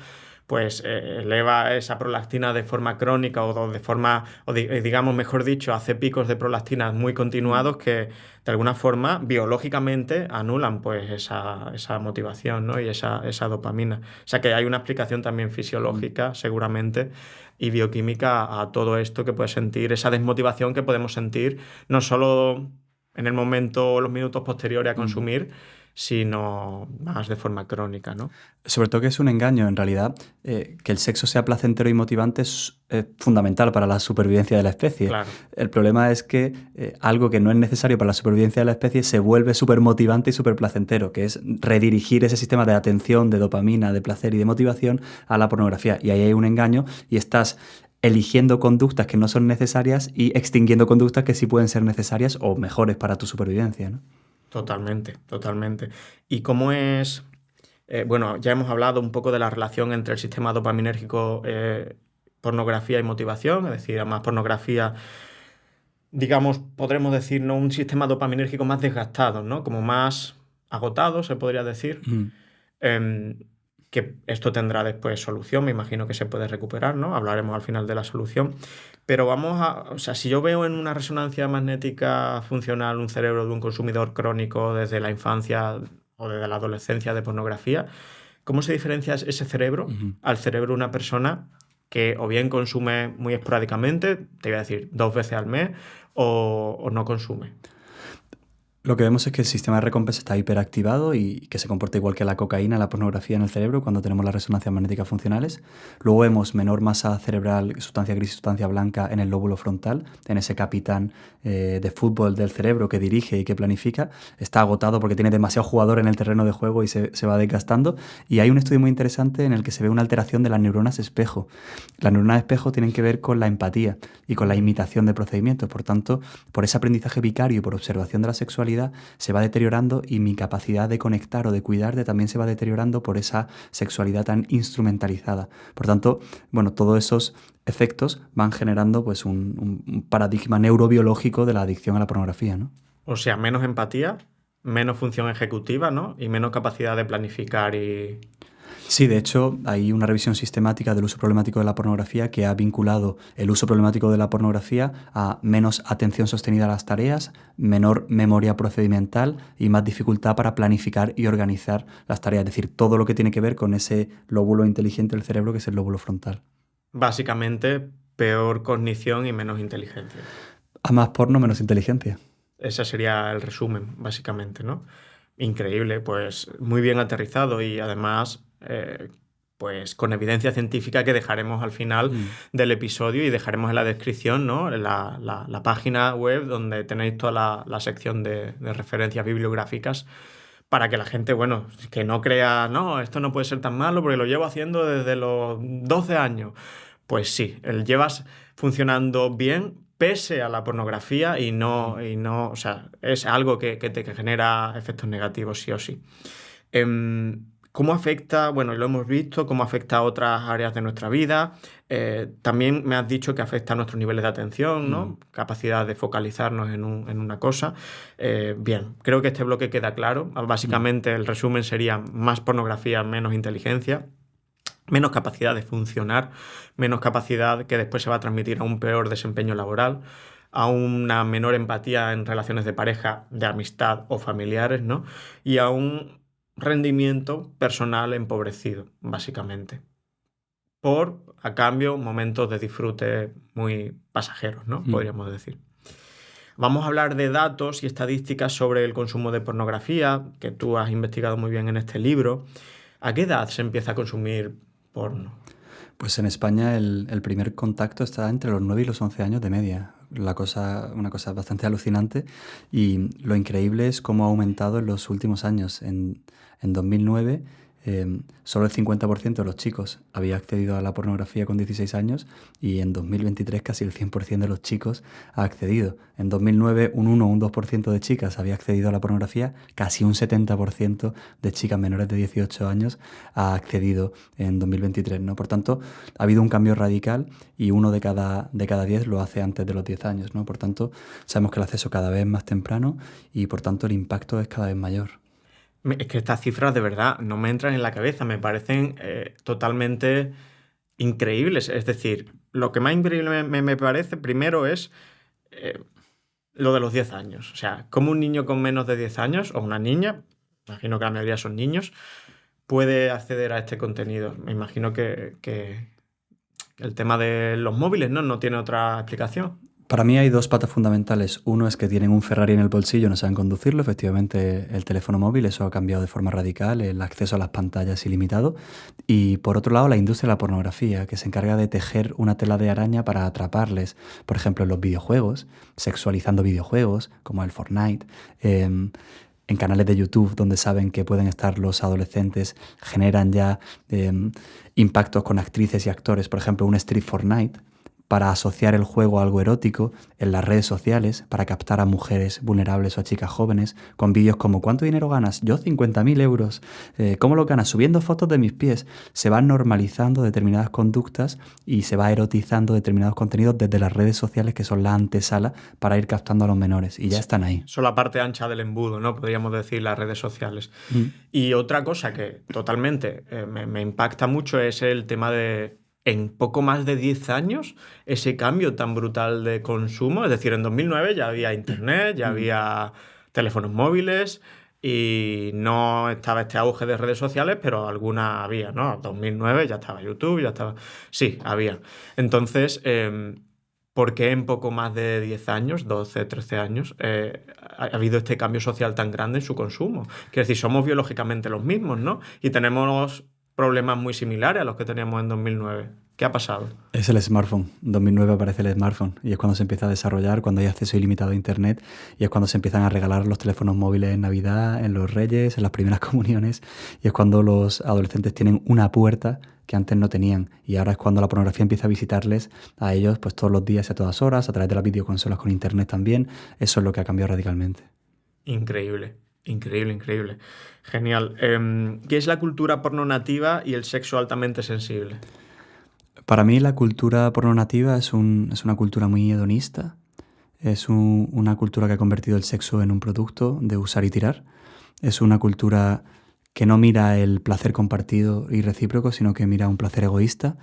pues eleva esa prolactina de forma crónica digamos, mejor dicho, hace picos de prolactina muy continuados que de alguna forma biológicamente anulan pues esa motivación, ¿no? Y esa dopamina. O sea que hay una explicación también fisiológica, seguramente, y bioquímica a todo esto que puede sentir, esa desmotivación que podemos sentir no solo en el momento o los minutos posteriores a consumir, sino más de forma crónica, ¿no? Sobre todo que es un engaño, en realidad, que el sexo sea placentero y motivante es fundamental para la supervivencia de la especie. Claro. El problema es que algo que no es necesario para la supervivencia de la especie se vuelve súper motivante y súper placentero, que es redirigir ese sistema de atención, de dopamina, de placer y de motivación a la pornografía. Y ahí hay un engaño y estás eligiendo conductas que no son necesarias y extinguiendo conductas que sí pueden ser necesarias o mejores para tu supervivencia, ¿no? Totalmente, totalmente. ¿Y cómo es? Bueno, ya hemos hablado un poco de la relación entre el sistema dopaminérgico, pornografía y motivación, es decir, además pornografía, digamos, podremos decir, ¿no? Un sistema dopaminérgico más desgastado, ¿no? Como más agotado, se podría decir. Mm. Em, que esto tendrá después solución, me imagino que se puede recuperar, ¿no? Hablaremos al final de la solución. Pero o sea, si yo veo en una resonancia magnética funcional un cerebro de un consumidor crónico desde la infancia o desde la adolescencia de pornografía, ¿cómo se diferencia ese cerebro al cerebro de una persona que o bien consume muy esporádicamente, te voy a decir 2 veces al mes, o no consume? Lo que vemos es que el sistema de recompensa está hiperactivado y que se comporta igual que la cocaína, la pornografía en el cerebro cuando tenemos las resonancias magnéticas funcionales. Luego vemos menor masa cerebral, sustancia gris y sustancia blanca en el lóbulo frontal, en ese capitán de fútbol del cerebro que dirige y que planifica. Está agotado porque tiene demasiado jugador en el terreno de juego y se va desgastando. Y hay un estudio muy interesante en el que se ve una alteración de las neuronas espejo. Las neuronas espejo tienen que ver con la empatía y con la imitación de procedimientos. Por tanto, por ese aprendizaje vicario y por observación de la sexualidad, se va deteriorando y mi capacidad de conectar o de cuidarte también se va deteriorando por esa sexualidad tan instrumentalizada. Por tanto, bueno, todos esos efectos van generando pues un paradigma neurobiológico de la adicción a la pornografía, ¿no? O sea, menos empatía, menos función ejecutiva, ¿no? Y menos capacidad de planificar y... Sí, de hecho, hay una revisión sistemática del uso problemático de la pornografía que ha vinculado el uso problemático de la pornografía a menos atención sostenida a las tareas, menor memoria procedimental y más dificultad para planificar y organizar las tareas. Es decir, todo lo que tiene que ver con ese lóbulo inteligente del cerebro que es el lóbulo frontal. Básicamente, peor cognición y menos inteligencia. A más porno, menos inteligencia. Ese sería el resumen, básicamente, ¿no? Increíble, pues muy bien aterrizado y además, pues con evidencia científica que dejaremos al final del episodio y dejaremos en la descripción, ¿no? La página web donde tenéis toda la sección de referencias bibliográficas para que la gente, bueno, que no crea, no, esto no puede ser tan malo porque lo llevo haciendo desde los 12 años. Pues sí, llevas funcionando bien pese a la pornografía y no, o sea, es algo que genera efectos negativos sí o sí. ¿Cómo afecta? Bueno, lo hemos visto, cómo afecta a otras áreas de nuestra vida. También me has dicho que afecta a nuestros niveles de atención, ¿no? Capacidad de focalizarnos en una cosa. Bien, creo que este bloque queda claro. Básicamente el resumen sería más pornografía, menos inteligencia. Menos capacidad de funcionar, menos capacidad que después se va a transmitir a un peor desempeño laboral, a una menor empatía en relaciones de pareja, de amistad o familiares, ¿no? Y a un rendimiento personal empobrecido, básicamente. A cambio, momentos de disfrute muy pasajeros, ¿no? Podríamos decir. Vamos a hablar de datos y estadísticas sobre el consumo de pornografía, que tú has investigado muy bien en este libro. ¿A qué edad se empieza a consumir porno? Pues en España el primer contacto está entre los 9 y los 11 años de media. Una cosa bastante alucinante y lo increíble es cómo ha aumentado en los últimos años. En 2009 solo el 50% de los chicos había accedido a la pornografía con 16 años y en 2023 casi el 100% de los chicos ha accedido. En 2009 un 1 o un 2% de chicas había accedido a la pornografía, casi un 70% de chicas menores de 18 años ha accedido en 2023, ¿no? Por tanto, ha habido un cambio radical y uno de cada 10 lo hace antes de los 10 años, ¿no? Por tanto, sabemos que el acceso cada vez es más temprano y por tanto el impacto es cada vez mayor. Es que estas cifras de verdad no me entran en la cabeza, me parecen totalmente increíbles. Es decir, lo que más increíble me parece primero es lo de los 10 años. O sea, cómo un niño con menos de 10 años, o una niña, imagino que la mayoría son niños, puede acceder a este contenido. Me imagino que el tema de los móviles no tiene otra explicación. Para mí hay dos patas fundamentales. Uno es que tienen un Ferrari en el bolsillo, no saben conducirlo. Efectivamente, el teléfono móvil, eso ha cambiado de forma radical, el acceso a las pantallas ilimitado. Y por otro lado, la industria de la pornografía, que se encarga de tejer una tela de araña para atraparles, por ejemplo, en los videojuegos, sexualizando videojuegos, como el Fortnite, en canales de YouTube donde saben que pueden estar los adolescentes, generan ya impactos con actrices y actores, por ejemplo, un Street Fortnite, para asociar el juego a algo erótico en las redes sociales, para captar a mujeres vulnerables o a chicas jóvenes, con vídeos como ¿cuánto dinero ganas? Yo 50.000 euros. ¿Cómo lo ganas? Subiendo fotos de mis pies. Se van normalizando determinadas conductas y se va erotizando determinados contenidos desde las redes sociales, que son la antesala para ir captando a los menores. Y ya están ahí. Son la parte ancha del embudo, ¿no? Podríamos decir, las redes sociales. Y otra cosa que totalmente me impacta mucho es el tema de, en poco más de 10 años, ese cambio tan brutal de consumo. Es decir, en 2009 ya había internet, ya había teléfonos móviles y no estaba este auge de redes sociales, pero alguna había, ¿no? En 2009 ya estaba YouTube, ya estaba... Sí, había. Entonces, ¿por qué en poco más de 10 años, 12, 13 años, ha habido este cambio social tan grande en su consumo? Quiero decir, somos biológicamente los mismos, ¿no? Y tenemos problemas muy similares a los que teníamos en 2009. ¿Qué ha pasado? Es el smartphone. En 2009 aparece el smartphone y es cuando se empieza a desarrollar, cuando hay acceso ilimitado a Internet y es cuando se empiezan a regalar los teléfonos móviles en Navidad, en los Reyes, en las primeras comuniones y es cuando los adolescentes tienen una puerta que antes no tenían y ahora es cuando la pornografía empieza a visitarles a ellos pues todos los días y a todas horas, a través de las videoconsolas con Internet también. Eso es lo que ha cambiado radicalmente. Increíble. Increíble, increíble. Genial. ¿Qué es la cultura porno nativa y el sexo altamente sensible? Para mí la cultura pornonativa es una cultura muy hedonista, es una cultura que ha convertido el sexo en un producto de usar y tirar, es una cultura que no mira el placer compartido y recíproco, sino que mira un placer egoísta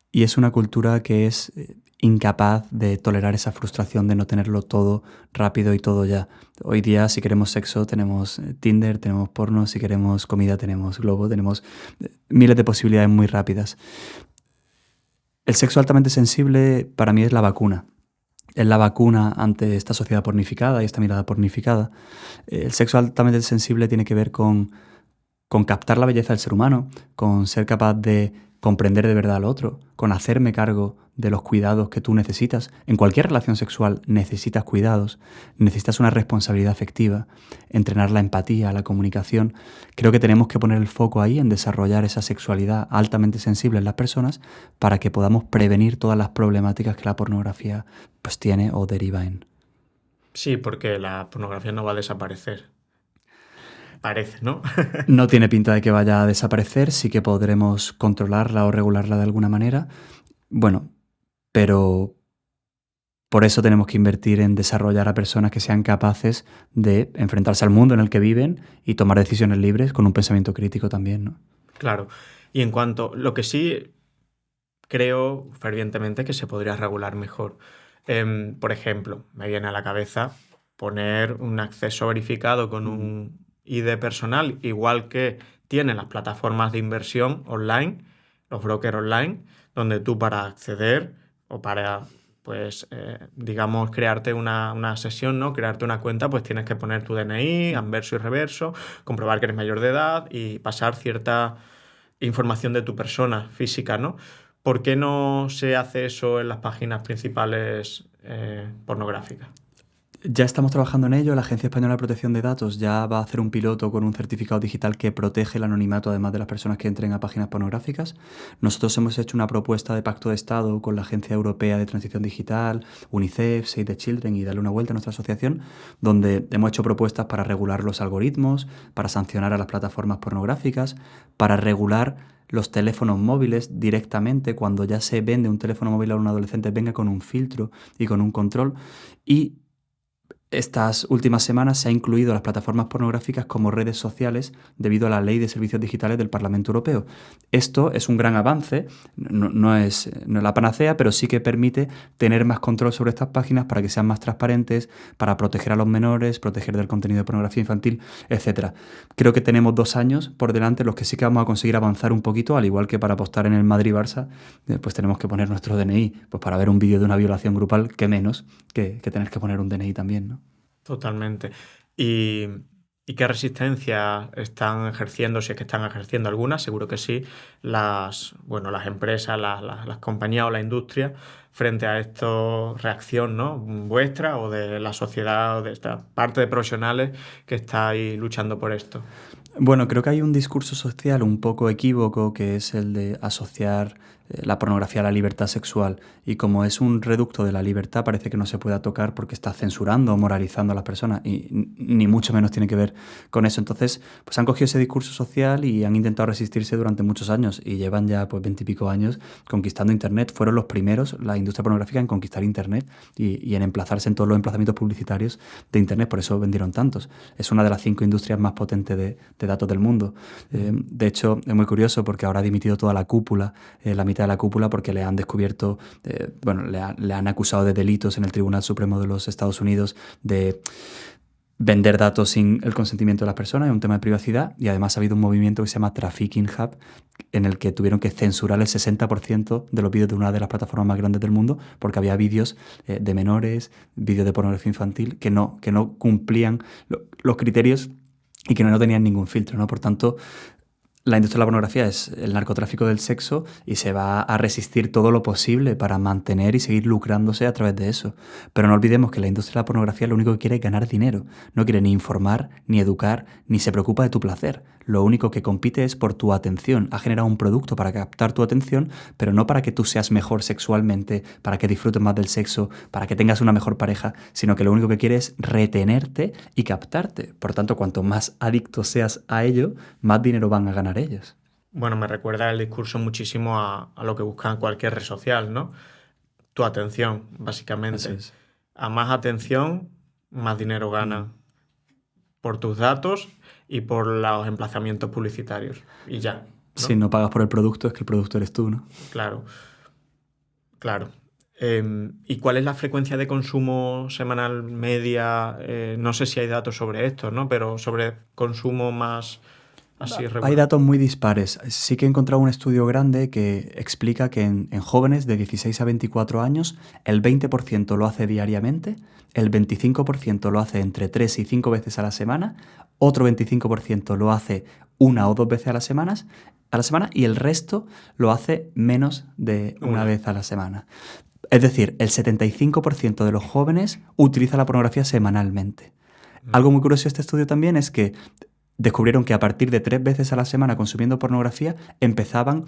y es una cultura que es incapaz de tolerar esa frustración de no tenerlo todo rápido y todo ya. Hoy día si queremos sexo tenemos Tinder, tenemos porno, si queremos comida tenemos Globo, tenemos miles de posibilidades muy rápidas. El sexo altamente sensible para mí es la vacuna. Es la vacuna ante esta sociedad pornificada y esta mirada pornificada. El sexo altamente sensible tiene que ver con captar la belleza del ser humano, con ser capaz de comprender de verdad al otro, con hacerme cargo de los cuidados que tú necesitas. En cualquier relación sexual necesitas cuidados, necesitas una responsabilidad afectiva, entrenar la empatía, la comunicación. Creo que tenemos que poner el foco ahí en desarrollar esa sexualidad altamente sensible en las personas para que podamos prevenir todas las problemáticas que la pornografía pues tiene o deriva en. Sí, porque la pornografía no va a desaparecer. Parece, ¿no? No tiene pinta de que vaya a desaparecer, sí que podremos controlarla o regularla de alguna manera. Bueno, pero por eso tenemos que invertir en desarrollar a personas que sean capaces de enfrentarse al mundo en el que viven y tomar decisiones libres con un pensamiento crítico también, ¿no? Claro. Y en cuanto... Lo que sí creo fervientemente que se podría regular mejor. Por ejemplo, me viene a la cabeza poner un acceso verificado con un ID personal, igual que tienen las plataformas de inversión online, los brokers online, donde tú para acceder o para, pues, digamos, crearte una sesión, ¿no? Crearte una cuenta, pues tienes que poner tu DNI, anverso y reverso, comprobar que eres mayor de edad y pasar cierta información de tu persona física, ¿no? ¿Por qué no se hace eso en las páginas principales pornográficas? Ya estamos trabajando en ello. La Agencia Española de Protección de Datos ya va a hacer un piloto con un certificado digital que protege el anonimato además de las personas que entren a páginas pornográficas. Nosotros hemos hecho una propuesta de pacto de Estado con la Agencia Europea de Transición Digital, UNICEF, Save the Children y Darle una vuelta a nuestra asociación, donde hemos hecho propuestas para regular los algoritmos, para sancionar a las plataformas pornográficas, para regular los teléfonos móviles directamente. Cuando ya se vende un teléfono móvil a un adolescente, venga con un filtro y con un control. Y Estas últimas semanas se ha incluido a las plataformas pornográficas como redes sociales debido a la Ley de Servicios Digitales del Parlamento Europeo. Esto es un gran avance, no es la panacea, pero sí que permite tener más control sobre estas páginas para que sean más transparentes, para proteger a los menores, proteger del contenido de pornografía infantil, etc. Creo que tenemos 2 años por delante los que sí que vamos a conseguir avanzar un poquito, al igual que para apostar en el Madrid-Barça, pues tenemos que poner nuestro DNI. Pues para ver un vídeo de una violación grupal, qué menos que tener que poner un DNI también, ¿no? Totalmente. ¿Y, y qué resistencia están ejerciendo, si es que están ejerciendo algunas? Seguro que sí, las empresas, las compañías o la industria frente a esta reacción, ¿no? Vuestra o de la sociedad o de esta parte de profesionales que estáis luchando por esto. Bueno, creo que hay un discurso social un poco equívoco que es el de asociar la pornografía a la libertad sexual, y como es un reducto de la libertad parece que no se pueda tocar porque está censurando o moralizando a las personas, y ni mucho menos tiene que ver con eso. Entonces, pues han cogido ese discurso social y han intentado resistirse durante muchos años y llevan ya pues 20 y pico años conquistando Internet. Fueron los primeros, la industria pornográfica, en conquistar Internet y en emplazarse en todos los emplazamientos publicitarios de Internet, por eso vendieron tantos. Es una de las 5 industrias más potentes de datos del mundo. De hecho, es muy curioso porque ahora ha dimitido toda la cúpula, la mitad de la cúpula, porque le han descubierto, le han acusado de delitos en el Tribunal Supremo de los Estados Unidos de vender datos sin el consentimiento de las personas, es un tema de privacidad, y además ha habido un movimiento que se llama Trafficking Hub, en el que tuvieron que censurar el 60% de los vídeos de una de las plataformas más grandes del mundo porque había vídeos de menores, vídeos de pornografía infantil que no cumplían los criterios y que no tenían ningún filtro, ¿no? Por tanto, la industria de la pornografía es el narcotráfico del sexo y se va a resistir todo lo posible para mantener y seguir lucrándose a través de eso. Pero no olvidemos que la industria de la pornografía lo único que quiere es ganar dinero. No quiere ni informar, ni educar, ni se preocupa de tu placer. Lo único que compite es por tu atención. Ha generado un producto para captar tu atención, pero no para que tú seas mejor sexualmente, para que disfrutes más del sexo, para que tengas una mejor pareja, sino que lo único que quiere es retenerte y captarte. Por tanto, cuanto más adicto seas a ello, más dinero van a ganar ellos. Bueno, me recuerda el discurso muchísimo a lo que busca cualquier red social, ¿no? Tu atención, básicamente. Eso es. A más atención, más dinero ganan por tus datos y por los emplazamientos publicitarios. Y ya, ¿no? Si no pagas por el producto, es que el producto eres tú, ¿no? Claro. ¿Y cuál es la frecuencia de consumo semanal media? No sé si hay datos sobre esto, ¿no? Pero sobre consumo más así regular. Hay datos muy dispares. Sí que he encontrado un estudio grande que explica que en jóvenes de 16 a 24 años el 20% lo hace diariamente, el 25% lo hace entre 3 y 5 veces a la semana, otro 25% lo hace 1 o 2 veces a la semana, y el resto lo hace menos de una vez a la semana. Es decir, el 75% de los jóvenes utiliza la pornografía semanalmente. Algo muy curioso de este estudio también es que descubrieron que a partir de 3 veces a la semana consumiendo pornografía empezaban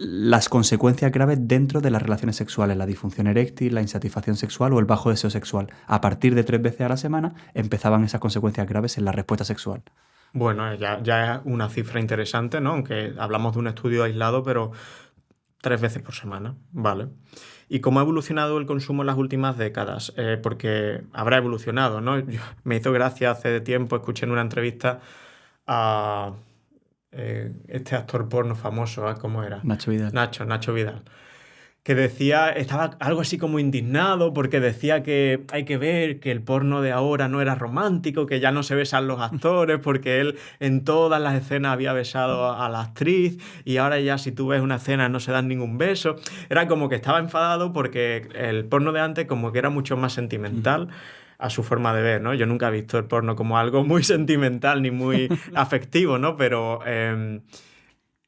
las consecuencias graves dentro de las relaciones sexuales, la disfunción eréctil, la insatisfacción sexual o el bajo deseo sexual. A partir de 3 veces a la semana empezaban esas consecuencias graves en la respuesta sexual. Bueno, ya es una cifra interesante, ¿no? Aunque hablamos de un estudio aislado, pero 3 veces por semana, vale. ¿Y cómo ha evolucionado el consumo en las últimas décadas? Porque habrá evolucionado, ¿no? Me hizo gracia hace tiempo, escuché en una entrevista a este actor porno famoso, ¿cómo era? Nacho Vidal. Nacho Vidal. Que decía, estaba algo así como indignado porque decía que hay que ver que el porno de ahora no era romántico, que ya no se besan los actores porque él en todas las escenas había besado a la actriz y ahora ya si tú ves una escena no se dan ningún beso. Era como que estaba enfadado porque el porno de antes como que era mucho más sentimental a su forma de ver, ¿no? Yo nunca he visto el porno como algo muy sentimental ni muy afectivo, ¿no? Pero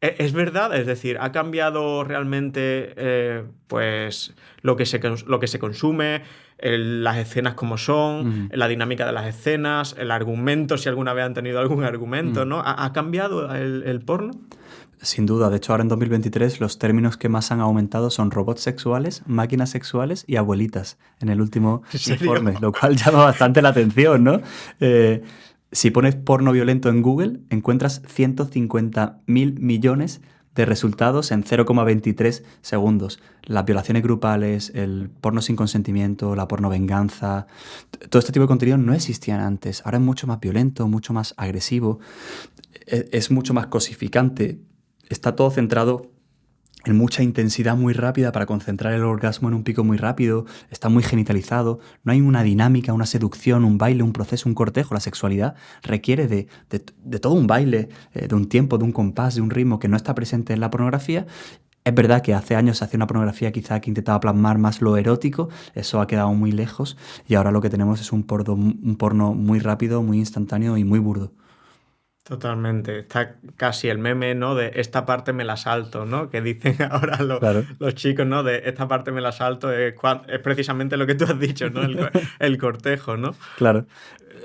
es verdad, es decir, ha cambiado realmente pues lo que se consume, las escenas como son, la dinámica de las escenas, el argumento, si alguna vez han tenido algún argumento, ¿no? ¿Ha cambiado el porno? Sin duda, de hecho ahora en 2023 los términos que más han aumentado son robots sexuales, máquinas sexuales y abuelitas en el último informe, lo cual llama bastante la atención, ¿no? Si pones porno violento en Google, encuentras 150.000 millones de resultados en 0,23 segundos. Las violaciones grupales, el porno sin consentimiento, la pornovenganza, todo este tipo de contenido no existían antes. Ahora es mucho más violento, mucho más agresivo, es mucho más cosificante. Está todo centrado en mucha intensidad muy rápida para concentrar el orgasmo en un pico muy rápido, está muy genitalizado, no hay una dinámica, una seducción, un baile, un proceso, un cortejo. La sexualidad requiere de todo un baile, de un tiempo, de un compás, de un ritmo que no está presente en la pornografía. Es verdad que hace años se hacía una pornografía quizá que intentaba plasmar más lo erótico, eso ha quedado muy lejos y ahora lo que tenemos es un porno muy rápido, muy instantáneo y muy burdo. Totalmente. Está casi el meme, ¿no? De esta parte me la salto, ¿no? Que dicen ahora Claro. los chicos, ¿no? De esta parte me la salto es precisamente lo que tú has dicho, ¿no? El cortejo, ¿no? Claro.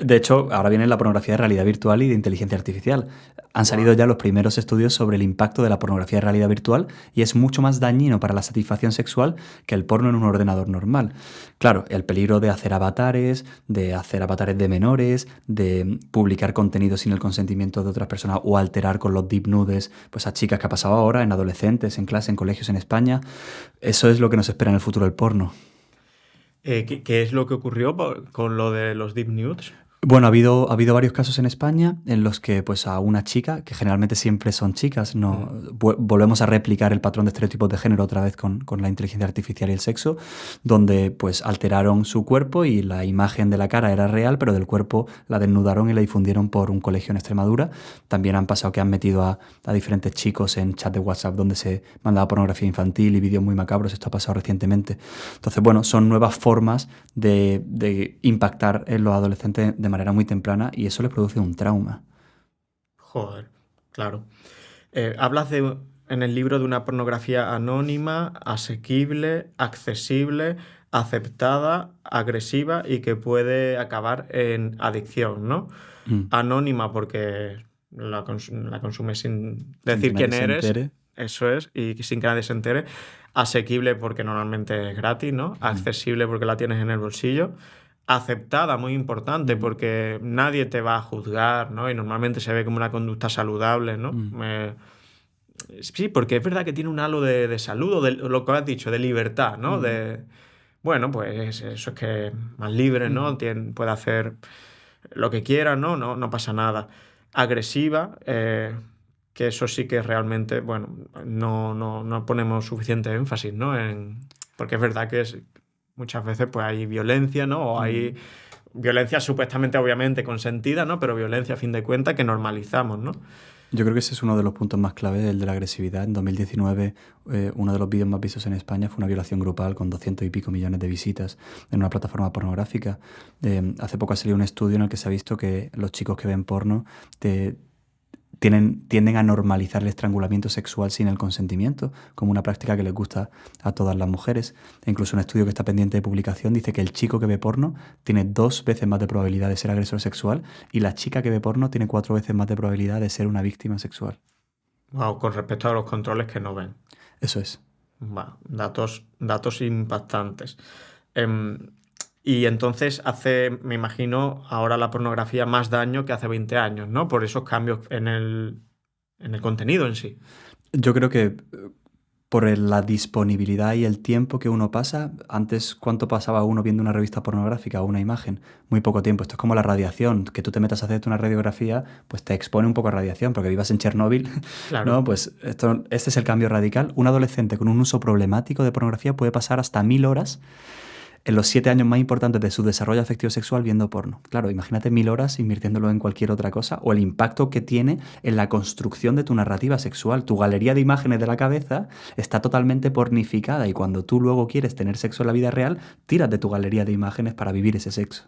De hecho, ahora viene la pornografía de realidad virtual y de inteligencia artificial. Han salido Wow. ya los primeros estudios sobre el impacto de la pornografía de realidad virtual y es mucho más dañino para la satisfacción sexual que el porno en un ordenador normal. Claro, el peligro de hacer avatares de menores, de publicar contenido sin el consentimiento de otras personas o alterar con los deep nudes pues a chicas que ha pasado ahora, en adolescentes, en clase, en colegios en España. Eso es lo que nos espera en el futuro del porno. ¿Qué es lo que ocurrió con lo de los deep nudes? Bueno, ha habido varios casos en España en los que pues a una chica, que generalmente siempre son chicas, no volvemos a replicar el patrón de estereotipos de género otra vez con la inteligencia artificial y el sexo, donde pues alteraron su cuerpo y la imagen de la cara era real, pero del cuerpo la desnudaron y la difundieron por un colegio en Extremadura. También han pasado que han metido a diferentes chicos en chat de WhatsApp donde se mandaba pornografía infantil y vídeos muy macabros. Esto ha pasado recientemente. Entonces, bueno, son nuevas formas de impactar en los adolescentes de manera muy temprana y eso les produce un trauma. Joder, claro. Hablas en el libro de una pornografía anónima, asequible, accesible, aceptada, agresiva y que puede acabar en adicción, ¿no? Mm. Anónima porque la consumes sin Sin que decir nadie quién se eres, entere. eso es, y sin que nadie se entere. Asequible porque normalmente es gratis, ¿no? Mm. Accesible porque la tienes en el bolsillo. Aceptada, muy importante, Mm. porque nadie te va a juzgar, ¿no? Y normalmente se ve como una conducta saludable, ¿no? Mm. Sí, porque es verdad que tiene un halo de salud, o de lo que has dicho, de libertad, ¿no? Mm. Bueno, pues eso es que es más libre, ¿no? Mm. Puede hacer lo que quiera, ¿no? No pasa nada. Agresiva, que eso sí que realmente, bueno, no ponemos suficiente énfasis, ¿no? Porque es verdad que muchas veces pues hay violencia, ¿no? O hay Mm. violencia supuestamente, obviamente, consentida, ¿no? Pero violencia, a fin de cuentas, que normalizamos, ¿no? Yo creo que ese es uno de los puntos más claves, el de la agresividad. En 2019, uno de los vídeos más vistos en España fue una violación grupal con 200 y pico millones de visitas en una plataforma pornográfica. Hace poco ha salido un estudio en el que se ha visto que los chicos que ven porno tienden a normalizar el estrangulamiento sexual sin el consentimiento, como una práctica que les gusta a todas las mujeres. E incluso un estudio que está pendiente de publicación dice que el chico que ve porno tiene 2 veces más de probabilidad de ser agresor sexual y la chica que ve porno tiene 4 veces más de probabilidad de ser una víctima sexual. Wow, con respecto a los controles que no ven. Eso es. Datos impactantes. Y entonces me imagino, ahora la pornografía más daño que hace 20 años, ¿no? Por esos cambios en el contenido en sí. Yo creo que por la disponibilidad y el tiempo que uno pasa, antes, ¿cuánto pasaba uno viendo una revista pornográfica o una imagen? Muy poco tiempo. Esto es como la radiación, que tú te metas a hacerte una radiografía, pues te expone un poco a radiación, porque vivas en Chernóbil, Claro. ¿no? Pues este es el cambio radical. Un adolescente con un uso problemático de pornografía puede pasar hasta 1000 horas en los 7 años más importantes de su desarrollo afectivo sexual viendo porno. Claro, imagínate 1000 horas invirtiéndolo en cualquier otra cosa o el impacto que tiene en la construcción de tu narrativa sexual. Tu galería de imágenes de la cabeza está totalmente pornificada y cuando tú luego quieres tener sexo en la vida real, tiras de tu galería de imágenes para vivir ese sexo.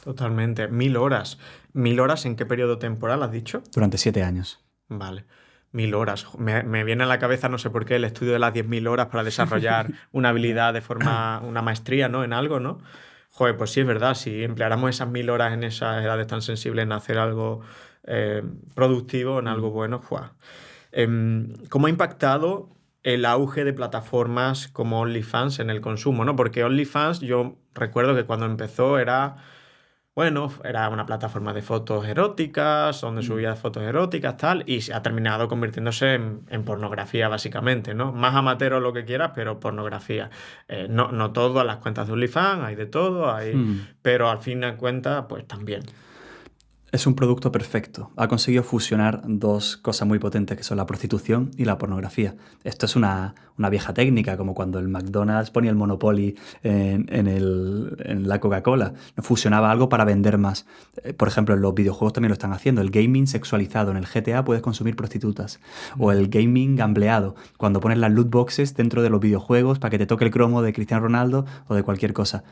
Totalmente. 1000 horas. ¿1000 horas en qué periodo temporal has dicho? Durante 7 años. Vale. 1000 horas. Me viene a la cabeza, no sé por qué, el estudio de las 10.000 horas para desarrollar una habilidad una maestría, ¿no? En algo, ¿no? Joder, pues sí, es verdad. Si empleáramos esas 1000 horas en esas edades tan sensibles en hacer algo productivo, en algo bueno, ¡fua! ¿Cómo ha impactado el auge de plataformas como OnlyFans en el consumo, ¿no? Porque OnlyFans, yo recuerdo que cuando empezó era... bueno, era una plataforma de fotos eróticas, donde subía fotos eróticas, tal, y se ha terminado convirtiéndose en pornografía, básicamente, ¿no? Más amateur o lo que quieras, pero pornografía. No todas las cuentas de OnlyFans, hay de todo, Mm. pero al fin de cuentas, pues también. Es un producto perfecto. Ha conseguido fusionar dos cosas muy potentes que son la prostitución y la pornografía. Esto es una vieja técnica, como cuando el McDonald's ponía el Monopoly en la Coca-Cola. Fusionaba algo para vender más. Por ejemplo, en los videojuegos también lo están haciendo. El gaming sexualizado. En el GTA puedes consumir prostitutas. O el gaming gambleado. Cuando pones las loot boxes dentro de los videojuegos para que te toque el cromo de Cristiano Ronaldo o de cualquier cosa.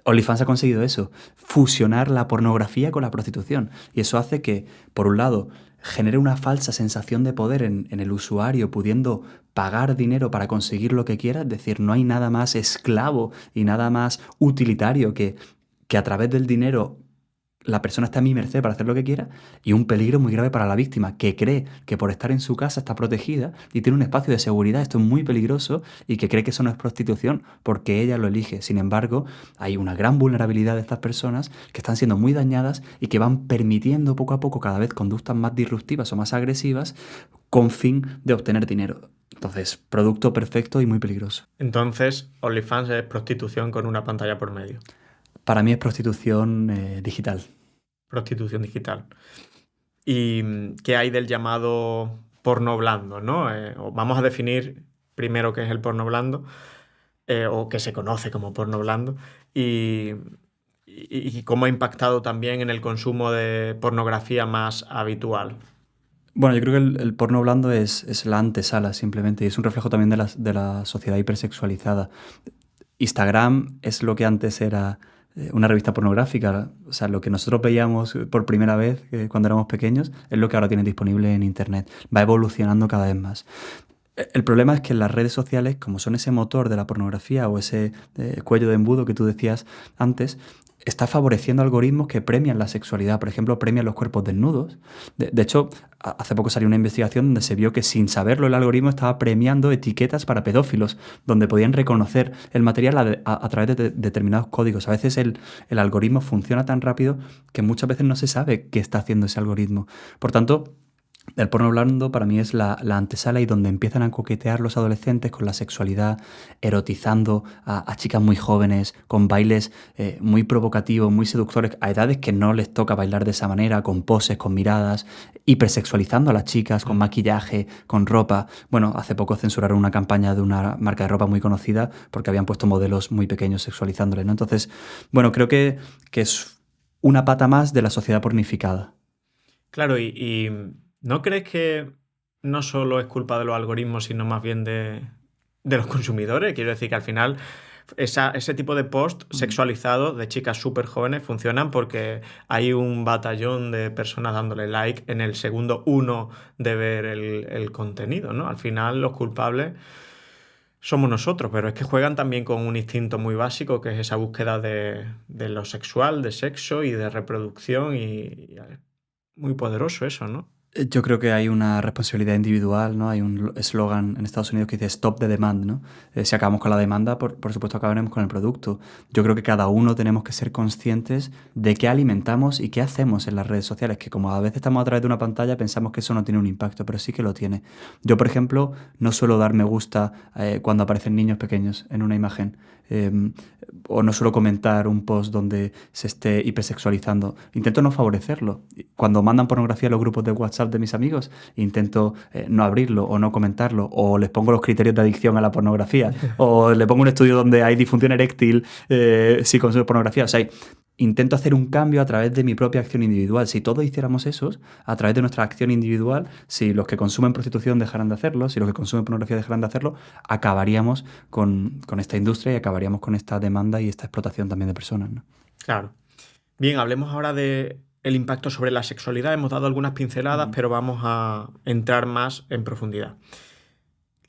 OnlyFans ha conseguido eso, fusionar la pornografía con la prostitución. Y eso hace que, por un lado, genere una falsa sensación de poder en el usuario, pudiendo pagar dinero para conseguir lo que quiera. Es decir, no hay nada más esclavo y nada más utilitario que a través del dinero la persona está a mi merced para hacer lo que quiera, y un peligro muy grave para la víctima, que cree que por estar en su casa está protegida y tiene un espacio de seguridad. Esto es muy peligroso, y que cree que eso no es prostitución porque ella lo elige. Sin embargo, hay una gran vulnerabilidad de estas personas que están siendo muy dañadas y que van permitiendo poco a poco cada vez conductas más disruptivas o más agresivas con fin de obtener dinero. Entonces, producto perfecto y muy peligroso. Entonces, OnlyFans es prostitución con una pantalla por medio. Para mí es prostitución digital. Prostitución digital. ¿Y qué hay del llamado porno blando, ¿no? Vamos a definir primero qué es el porno blando, o qué se conoce como porno blando, y cómo ha impactado también en el consumo de pornografía más habitual. Bueno, yo creo que el porno blando es la antesala simplemente, y es un reflejo también de la sociedad hipersexualizada. Instagram es lo que antes era una revista pornográfica. O sea, lo que nosotros veíamos por primera vez cuando éramos pequeños es lo que ahora tienen disponible en Internet. Va evolucionando cada vez más. El problema es que las redes sociales, como son ese motor de la pornografía o ese cuello de embudo que tú decías antes, está favoreciendo algoritmos que premian la sexualidad. Por ejemplo, premian los cuerpos desnudos. De hecho, hace poco salió una investigación donde se vio que, sin saberlo, el algoritmo estaba premiando etiquetas para pedófilos, donde podían reconocer el material a través de determinados códigos. A veces el algoritmo funciona tan rápido que muchas veces no se sabe qué está haciendo ese algoritmo. Por tanto, el porno blando para mí es la antesala, y donde empiezan a coquetear los adolescentes con la sexualidad, erotizando a chicas muy jóvenes, con bailes muy provocativos, muy seductores, a edades que no les toca bailar de esa manera, con poses, con miradas, hipersexualizando a las chicas, con maquillaje, con ropa. Bueno, hace poco censuraron una campaña de una marca de ropa muy conocida porque habían puesto modelos muy pequeños sexualizándoles, ¿no? Entonces, bueno, creo que es una pata más de la sociedad pornificada. Claro, y ¿no crees que no solo es culpa de los algoritmos, sino más bien de los consumidores? Quiero decir que al final ese tipo de post sexualizados de chicas súper jóvenes funcionan porque hay un batallón de personas dándole like en el segundo uno de ver el contenido, ¿no? Al final los culpables somos nosotros, pero es que juegan también con un instinto muy básico, que es esa búsqueda de lo sexual, de sexo y de reproducción, y es muy poderoso eso, ¿no? Yo creo que hay una responsabilidad individual, ¿no? Hay un eslogan en Estados Unidos que dice "Stop the demand", ¿no? Si acabamos con la demanda, por supuesto acabaremos con el producto. Yo creo que cada uno tenemos que ser conscientes de qué alimentamos y qué hacemos en las redes sociales, que como a veces estamos a través de una pantalla pensamos que eso no tiene un impacto, pero sí que lo tiene. Yo, por ejemplo, no suelo dar me gusta cuando aparecen niños pequeños en una imagen, o no suelo comentar un post donde se esté hipersexualizando. Intento no favorecerlo. Cuando mandan pornografía a los grupos de WhatsApp de mis amigos, intento no abrirlo o no comentarlo, o les pongo los criterios de adicción a la pornografía, o le pongo un estudio donde hay disfunción eréctil si consumes pornografía. O sea, intento hacer un cambio a través de mi propia acción individual. Si todos hiciéramos eso, a través de nuestra acción individual, si los que consumen prostitución dejaran de hacerlo, si los que consumen pornografía dejaran de hacerlo, acabaríamos con esta industria y acabaríamos con esta demanda y esta explotación también de personas, ¿no? Claro. Bien, hablemos ahora de el impacto sobre la sexualidad. Hemos dado algunas pinceladas, pero vamos a entrar más en profundidad.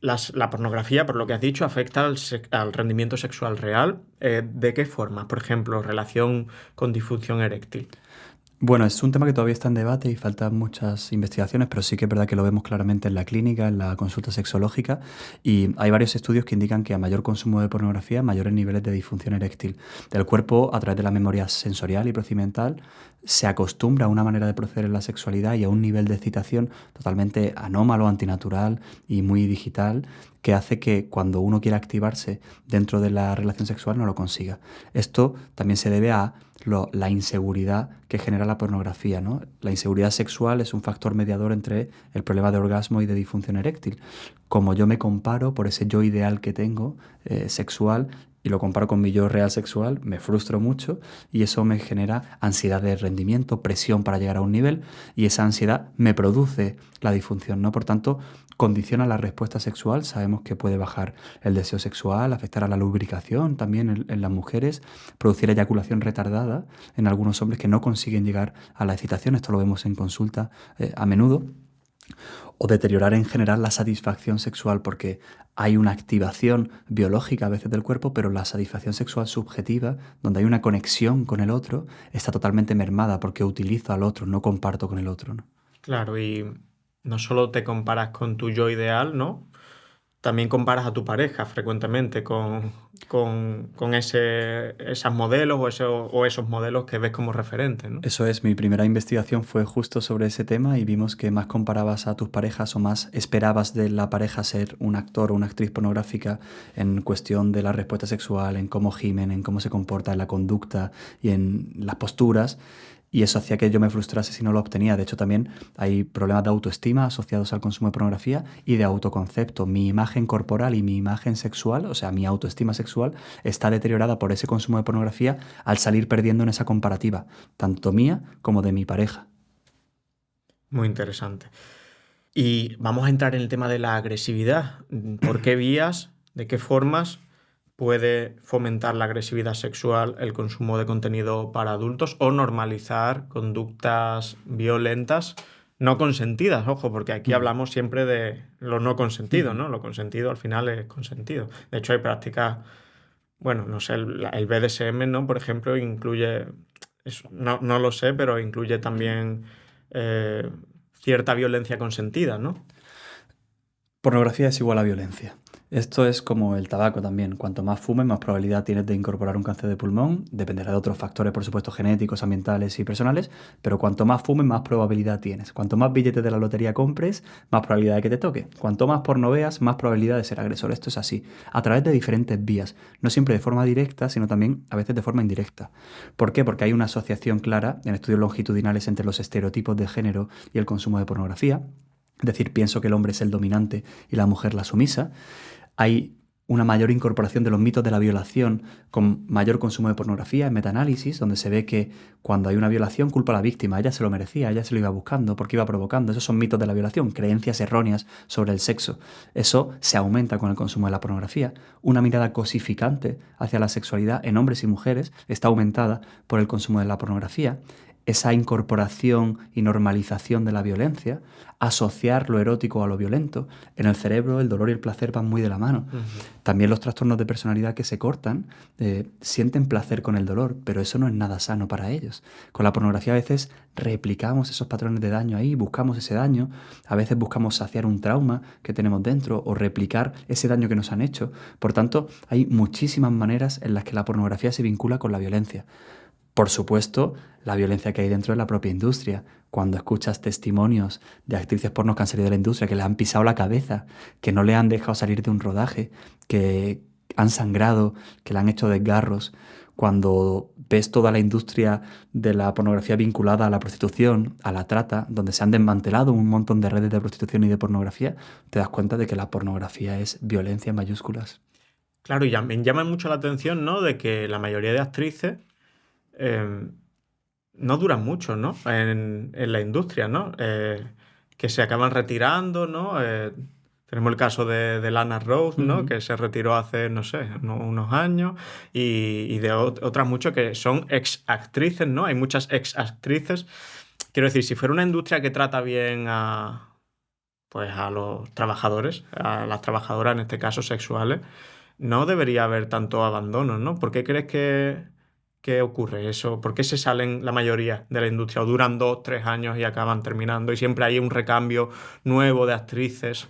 La pornografía, por lo que has dicho, afecta al rendimiento sexual real. ¿De qué forma? Por ejemplo, relación con disfunción eréctil. Bueno, es un tema que todavía está en debate y faltan muchas investigaciones, pero sí que es verdad que lo vemos claramente en la clínica, en la consulta sexológica, y hay varios estudios que indican que a mayor consumo de pornografía, mayores niveles de disfunción eréctil del cuerpo a través de la memoria sensorial y procedimental se acostumbra a una manera de proceder en la sexualidad y a un nivel de excitación totalmente anómalo, antinatural y muy digital, que hace que cuando uno quiera activarse dentro de la relación sexual no lo consiga. Esto también se debe a la inseguridad que genera la pornografía, ¿no? La inseguridad sexual es un factor mediador entre el problema de orgasmo y de disfunción eréctil. Como yo me comparo por ese yo ideal que tengo sexual y lo comparo con mi yo real sexual, me frustro mucho y eso me genera ansiedad de rendimiento, presión para llegar a un nivel y esa ansiedad me produce la disfunción, ¿no? Por tanto, condiciona la respuesta sexual. Sabemos que puede bajar el deseo sexual, afectar a la lubricación también en las mujeres, producir eyaculación retardada en algunos hombres que no consiguen llegar a la excitación. Esto lo vemos en consulta a menudo. O deteriorar en general la satisfacción sexual porque hay una activación biológica a veces del cuerpo, pero la satisfacción sexual subjetiva, donde hay una conexión con el otro, está totalmente mermada porque utilizo al otro, no comparto con el otro, ¿no? Claro, y no solo te comparas con tu yo ideal, ¿no? También comparas a tu pareja frecuentemente con esas modelos o esos modelos que ves como referentes, ¿no? Eso es, mi primera investigación fue justo sobre ese tema y vimos que más comparabas a tus parejas o más esperabas de la pareja ser un actor o una actriz pornográfica en cuestión de la respuesta sexual, en cómo gimen, en cómo se comporta, en la conducta y en las posturas. Y eso hacía que yo me frustrase si no lo obtenía. De hecho, también hay problemas de autoestima asociados al consumo de pornografía y de autoconcepto. Mi imagen corporal y mi imagen sexual, o sea, mi autoestima sexual, está deteriorada por ese consumo de pornografía al salir perdiendo en esa comparativa, tanto mía como de mi pareja. Muy interesante. Y vamos a entrar en el tema de la agresividad. ¿Por qué vías, de qué formas puede fomentar la agresividad sexual el consumo de contenido para adultos o normalizar conductas violentas no consentidas? Ojo, porque aquí Mm. hablamos siempre de lo no consentido, Ujú. ¿no? Lo consentido al final es consentido. De hecho, hay prácticas, bueno, no sé, el BDSM, ¿no? Por ejemplo, incluye, no lo sé, pero incluye también eh, cierta violencia consentida, ¿no? Pornografía es igual a violencia. Esto es como el tabaco también. Cuanto más fumes, más probabilidad tienes de incorporar un cáncer de pulmón. Dependerá de otros factores, por supuesto, genéticos, ambientales y personales, pero cuanto más fumes, más probabilidad tienes. Cuanto más billetes de la lotería compres, más probabilidad de que te toque. Cuanto más porno veas, más probabilidad de ser agresor. Esto es así, a través de diferentes vías, no siempre de forma directa, sino también a veces de forma indirecta. ¿Por qué? Porque hay una asociación clara en estudios longitudinales entre los estereotipos de género y el consumo de pornografía. Es decir, pienso que el hombre es el dominante y la mujer la sumisa. Hay una mayor incorporación de los mitos de la violación con mayor consumo de pornografía en metaanálisis, donde se ve que cuando hay una violación culpa a la víctima, ella se lo merecía, ella se lo iba buscando, porque iba provocando. Esos son mitos de la violación, creencias erróneas sobre el sexo. Eso se aumenta con el consumo de la pornografía. Una mirada cosificante hacia la sexualidad en hombres y mujeres está aumentada por el consumo de la pornografía. Esa incorporación y normalización de la violencia, asociar lo erótico a lo violento. En el cerebro el dolor y el placer van muy de la mano. Ujú. También los trastornos de personalidad que se cortan sienten placer con el dolor, pero eso no es nada sano para ellos. Con la pornografía a veces replicamos esos patrones de daño ahí, buscamos ese daño, a veces buscamos saciar un trauma que tenemos dentro o replicar ese daño que nos han hecho. Por tanto, hay muchísimas maneras en las que la pornografía se vincula con la violencia. Por supuesto, la violencia que hay dentro de la propia industria. Cuando escuchas testimonios de actrices porno que han salido de la industria, que le han pisado la cabeza, que no le han dejado salir de un rodaje, que han sangrado, que le han hecho desgarros, cuando ves toda la industria de la pornografía vinculada a la prostitución, a la trata, donde se han desmantelado un montón de redes de prostitución y de pornografía, te das cuenta de que la pornografía es violencia en mayúsculas. Claro, y me llama mucho la atención, ¿no? De que la mayoría de actrices eh, no duran mucho, ¿no? En la industria, ¿no? Que se acaban retirando, ¿no? Tenemos el caso de Lana Rose, ¿no? Ujú. Que se retiró hace, no sé, unos años, y de otras muchas que son ex actrices, ¿no? Hay muchas ex actrices. Quiero decir, si fuera una industria que trata bien pues a los trabajadores, a las trabajadoras, en este caso sexuales, no debería haber tanto abandono, ¿no? ¿Por qué crees ¿Qué ocurre eso? ¿Por qué se salen la mayoría de la industria? ¿O duran 2, 3 años y acaban terminando? Y siempre hay un recambio nuevo de actrices.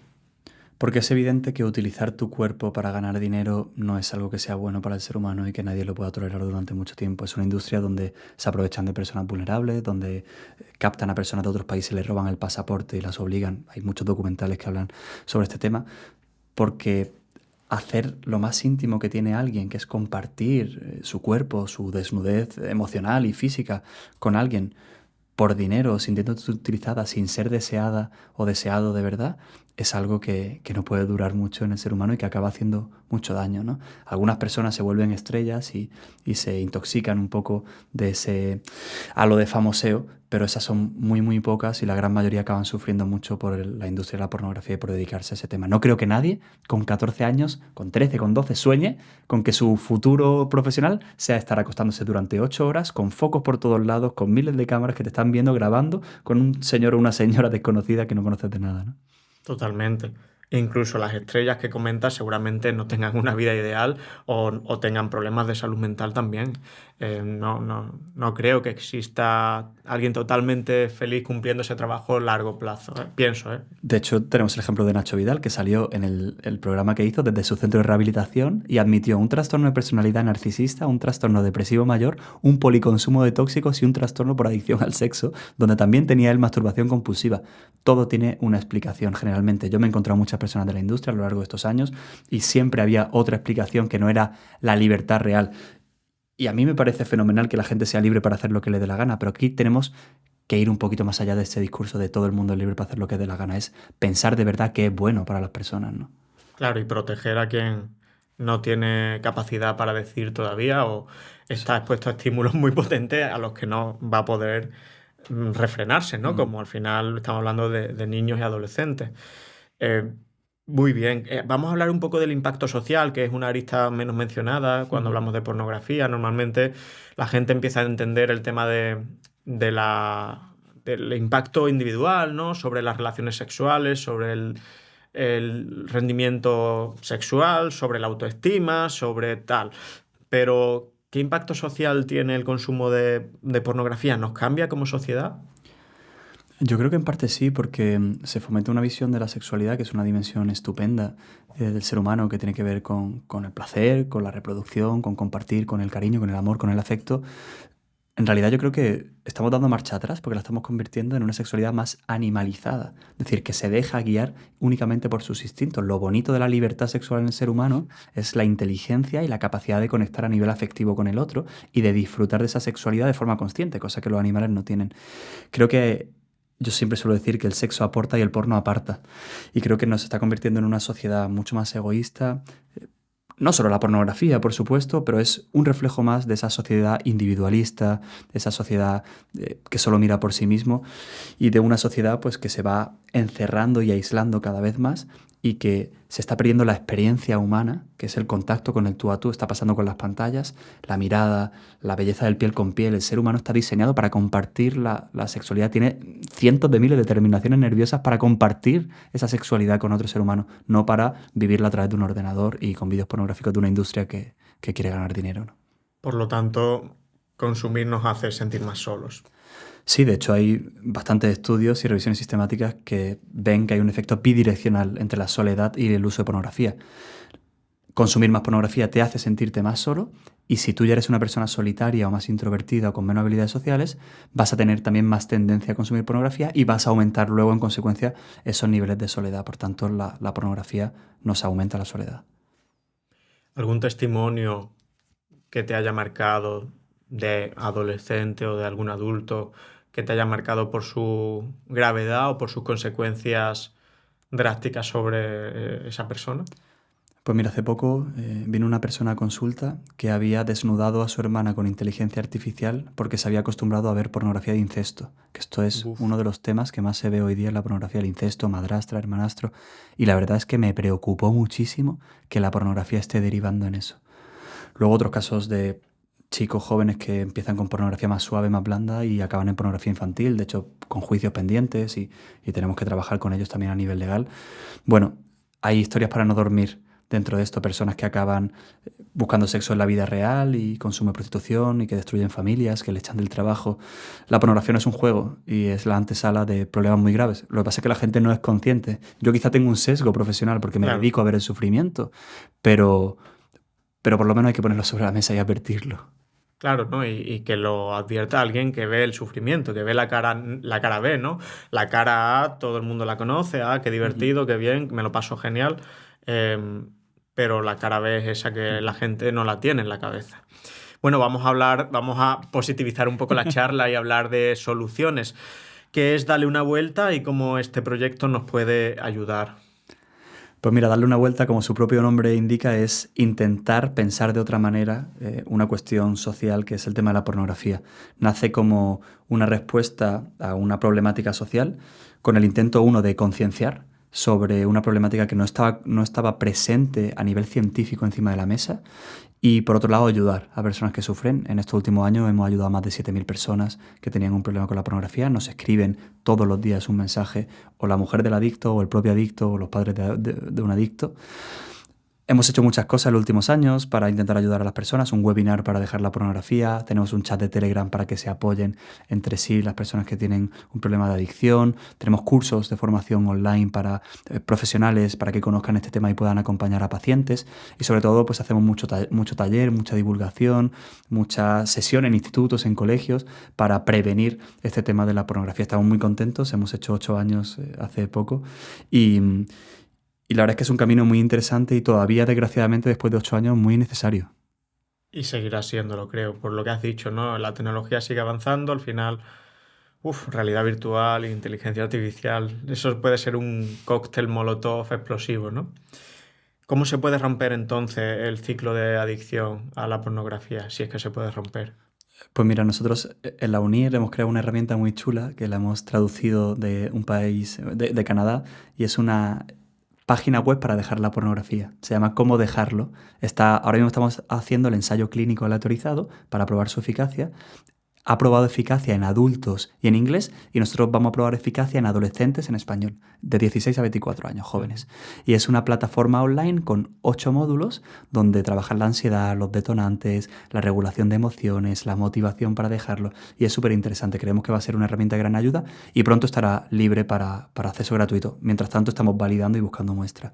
Porque es evidente que utilizar tu cuerpo para ganar dinero no es algo que sea bueno para el ser humano y que nadie lo pueda tolerar durante mucho tiempo. Es una industria donde se aprovechan de personas vulnerables, donde captan a personas de otros países, les roban el pasaporte y las obligan. Hay muchos documentales que hablan sobre este tema, porque hacer lo más íntimo que tiene alguien, que es compartir su cuerpo, su desnudez emocional y física con alguien por dinero, sintiéndose utilizada sin ser deseada o deseado de verdad, es algo que no puede durar mucho en el ser humano y que acaba haciendo mucho daño, ¿no? Algunas personas se vuelven estrellas y se intoxican un poco de ese halo de famoseo, pero esas son muy, muy pocas y la gran mayoría acaban sufriendo mucho por la industria de la pornografía y por dedicarse a ese tema. No creo que nadie con 14 años, con 13, con 12, sueñe con que su futuro profesional sea estar acostándose durante 8 horas con focos por todos lados, con miles de cámaras que te están viendo, grabando, con un señor o una señora desconocida que no conoces de nada, ¿no? Totalmente. Incluso las estrellas que comentas seguramente no tengan una vida ideal o tengan problemas de salud mental también. No creo que exista alguien totalmente feliz cumpliendo ese trabajo a largo plazo. Pienso, ¿eh? De hecho, tenemos el ejemplo de Nacho Vidal, que salió en el programa que hizo desde su centro de rehabilitación y admitió un trastorno de personalidad narcisista, un trastorno depresivo mayor, un policonsumo de tóxicos y un trastorno por adicción al sexo, donde también tenía él masturbación compulsiva. Todo tiene una explicación, generalmente. Yo me he encontrado muchas personas de la industria a lo largo de estos años y siempre había otra explicación que no era la libertad real. Y a mí me parece fenomenal que la gente sea libre para hacer lo que le dé la gana, pero aquí tenemos que ir un poquito más allá de este discurso de todo el mundo es libre para hacer lo que dé la gana. Es pensar de verdad que es bueno para las personas, ¿no? Claro, y proteger a quien no tiene capacidad para decir todavía o está expuesto a estímulos muy potentes a los que no va a poder refrenarse, ¿no? Como al final estamos hablando de niños y adolescentes. Eh, Muy bien. Vamos a hablar un poco del impacto social, que es una arista menos mencionada cuando hablamos de pornografía. Normalmente la gente empieza a entender el tema del impacto individual, ¿no? Sobre las relaciones sexuales, sobre el rendimiento sexual, sobre la autoestima, sobre tal. Pero, ¿qué impacto social tiene el consumo de pornografía? ¿Nos cambia como sociedad? Yo creo que en parte sí, porque se fomenta una visión de la sexualidad que es una dimensión estupenda del ser humano que tiene que ver con el placer, con la reproducción, con compartir, con el cariño, con el amor, con el afecto. En realidad yo creo que estamos dando marcha atrás porque la estamos convirtiendo en una sexualidad más animalizada. Es decir, que se deja guiar únicamente por sus instintos. Lo bonito de la libertad sexual en el ser humano es la inteligencia y la capacidad de conectar a nivel afectivo con el otro y de disfrutar de esa sexualidad de forma consciente, cosa que los animales no tienen. Creo que yo siempre suelo decir que el sexo aporta y el porno aparta. Y creo que nos está convirtiendo en una sociedad mucho más egoísta. No solo la pornografía, por supuesto, pero es un reflejo más de esa sociedad individualista, de esa sociedad que solo mira por sí mismo y de una sociedad pues, que se va encerrando y aislando cada vez más y que se está perdiendo la experiencia humana, que es el contacto con el tú a tú, está pasando con las pantallas, la mirada, la belleza del piel con piel. El ser humano está diseñado para compartir la sexualidad, tiene cientos de miles de terminaciones nerviosas para compartir esa sexualidad con otro ser humano, no para vivirla a través de un ordenador y con vídeos pornográficos de una industria que quiere ganar dinero, ¿no? Por lo tanto, consumir nos hace sentir más solos. Sí, de hecho hay bastantes estudios y revisiones sistemáticas que ven que hay un efecto bidireccional entre la soledad y el uso de pornografía. Consumir más pornografía te hace sentirte más solo y si tú ya eres una persona solitaria o más introvertida o con menos habilidades sociales, vas a tener también más tendencia a consumir pornografía y vas a aumentar luego en consecuencia esos niveles de soledad. Por tanto, la pornografía nos aumenta la soledad. ¿Algún testimonio que te haya marcado de adolescente o de algún adulto que te haya marcado por su gravedad o por sus consecuencias drásticas sobre esa persona? Pues mira, hace poco vino una persona a consulta que había desnudado a su hermana con inteligencia artificial porque se había acostumbrado a ver pornografía de incesto, que esto es Uf. uno de los temas que más se ve hoy día en la pornografía, el incesto, madrastra, hermanastro, y la verdad es que me preocupó muchísimo que la pornografía esté derivando en eso. Luego otros casos de chicos jóvenes que empiezan con pornografía más suave, más blanda y acaban en pornografía infantil, de hecho con juicios pendientes y tenemos que trabajar con ellos también a nivel legal. Bueno, hay historias para no dormir dentro de esto, personas que acaban buscando sexo en la vida real y consumo de prostitución y que destruyen familias, que le echan del trabajo. La pornografía no es un juego y es la antesala de problemas muy graves. Lo que pasa es que la gente no es consciente. Yo quizá tengo un sesgo profesional porque me Claro. dedico a ver el sufrimiento, pero, pero por lo menos hay que ponerlo sobre la mesa y advertirlo. Claro, ¿no? Y que lo advierta alguien que ve el sufrimiento, que ve la cara B, ¿no? La cara A, todo el mundo la conoce, ah, qué Ujú. divertido, qué bien, me lo paso genial. Pero la cara B es esa que la gente no la tiene en la cabeza. Bueno, vamos a positivizar un poco la charla y hablar de soluciones, que es darle una vuelta y cómo este proyecto nos puede ayudar. Pues mira, darle una vuelta, como su propio nombre indica, es intentar pensar de otra manera una cuestión social que es el tema de la pornografía. Nace como una respuesta a una problemática social con el intento, uno, de concienciar sobre una problemática que no estaba presente a nivel científico encima de la mesa y, por otro lado, ayudar a personas que sufren. En estos últimos años hemos ayudado a más de 7.000 personas que tenían un problema con la pornografía. Nos escriben todos los días un mensaje, o la mujer del adicto, o el propio adicto, o los padres de un adicto. Hemos hecho muchas cosas en los últimos años para intentar ayudar a las personas, un webinar para dejar la pornografía, tenemos un chat de Telegram para que se apoyen entre sí las personas que tienen un problema de adicción, tenemos cursos de formación online para profesionales para que conozcan este tema y puedan acompañar a pacientes y sobre todo pues hacemos mucho taller, mucha divulgación, mucha sesión en institutos, en colegios para prevenir este tema de la pornografía. Estamos muy contentos, hemos hecho 8 años hace poco y... Y la verdad es que es un camino muy interesante y todavía, desgraciadamente, después de 8 años, muy necesario. Y seguirá siéndolo, creo, por lo que has dicho, ¿no? La tecnología sigue avanzando, al final, realidad virtual, inteligencia artificial, eso puede ser un cóctel molotov explosivo, ¿no? ¿Cómo se puede romper entonces el ciclo de adicción a la pornografía, si es que se puede romper? Pues mira, nosotros en la UNIR hemos creado una herramienta muy chula que la hemos traducido de un país, de Canadá, y es una página web para dejar la pornografía. Se llama Cómo dejarlo. Ahora mismo estamos haciendo el ensayo clínico aleatorizado para probar su eficacia. Ha probado eficacia en adultos y en inglés y nosotros vamos a probar eficacia en adolescentes en español, de 16 a 24 años, jóvenes. Y es una plataforma online con 8 módulos donde trabajan la ansiedad, los detonantes, la regulación de emociones, la motivación para dejarlo. Y es súper interesante, creemos que va a ser una herramienta de gran ayuda y pronto estará libre para acceso gratuito. Mientras tanto estamos validando y buscando muestras.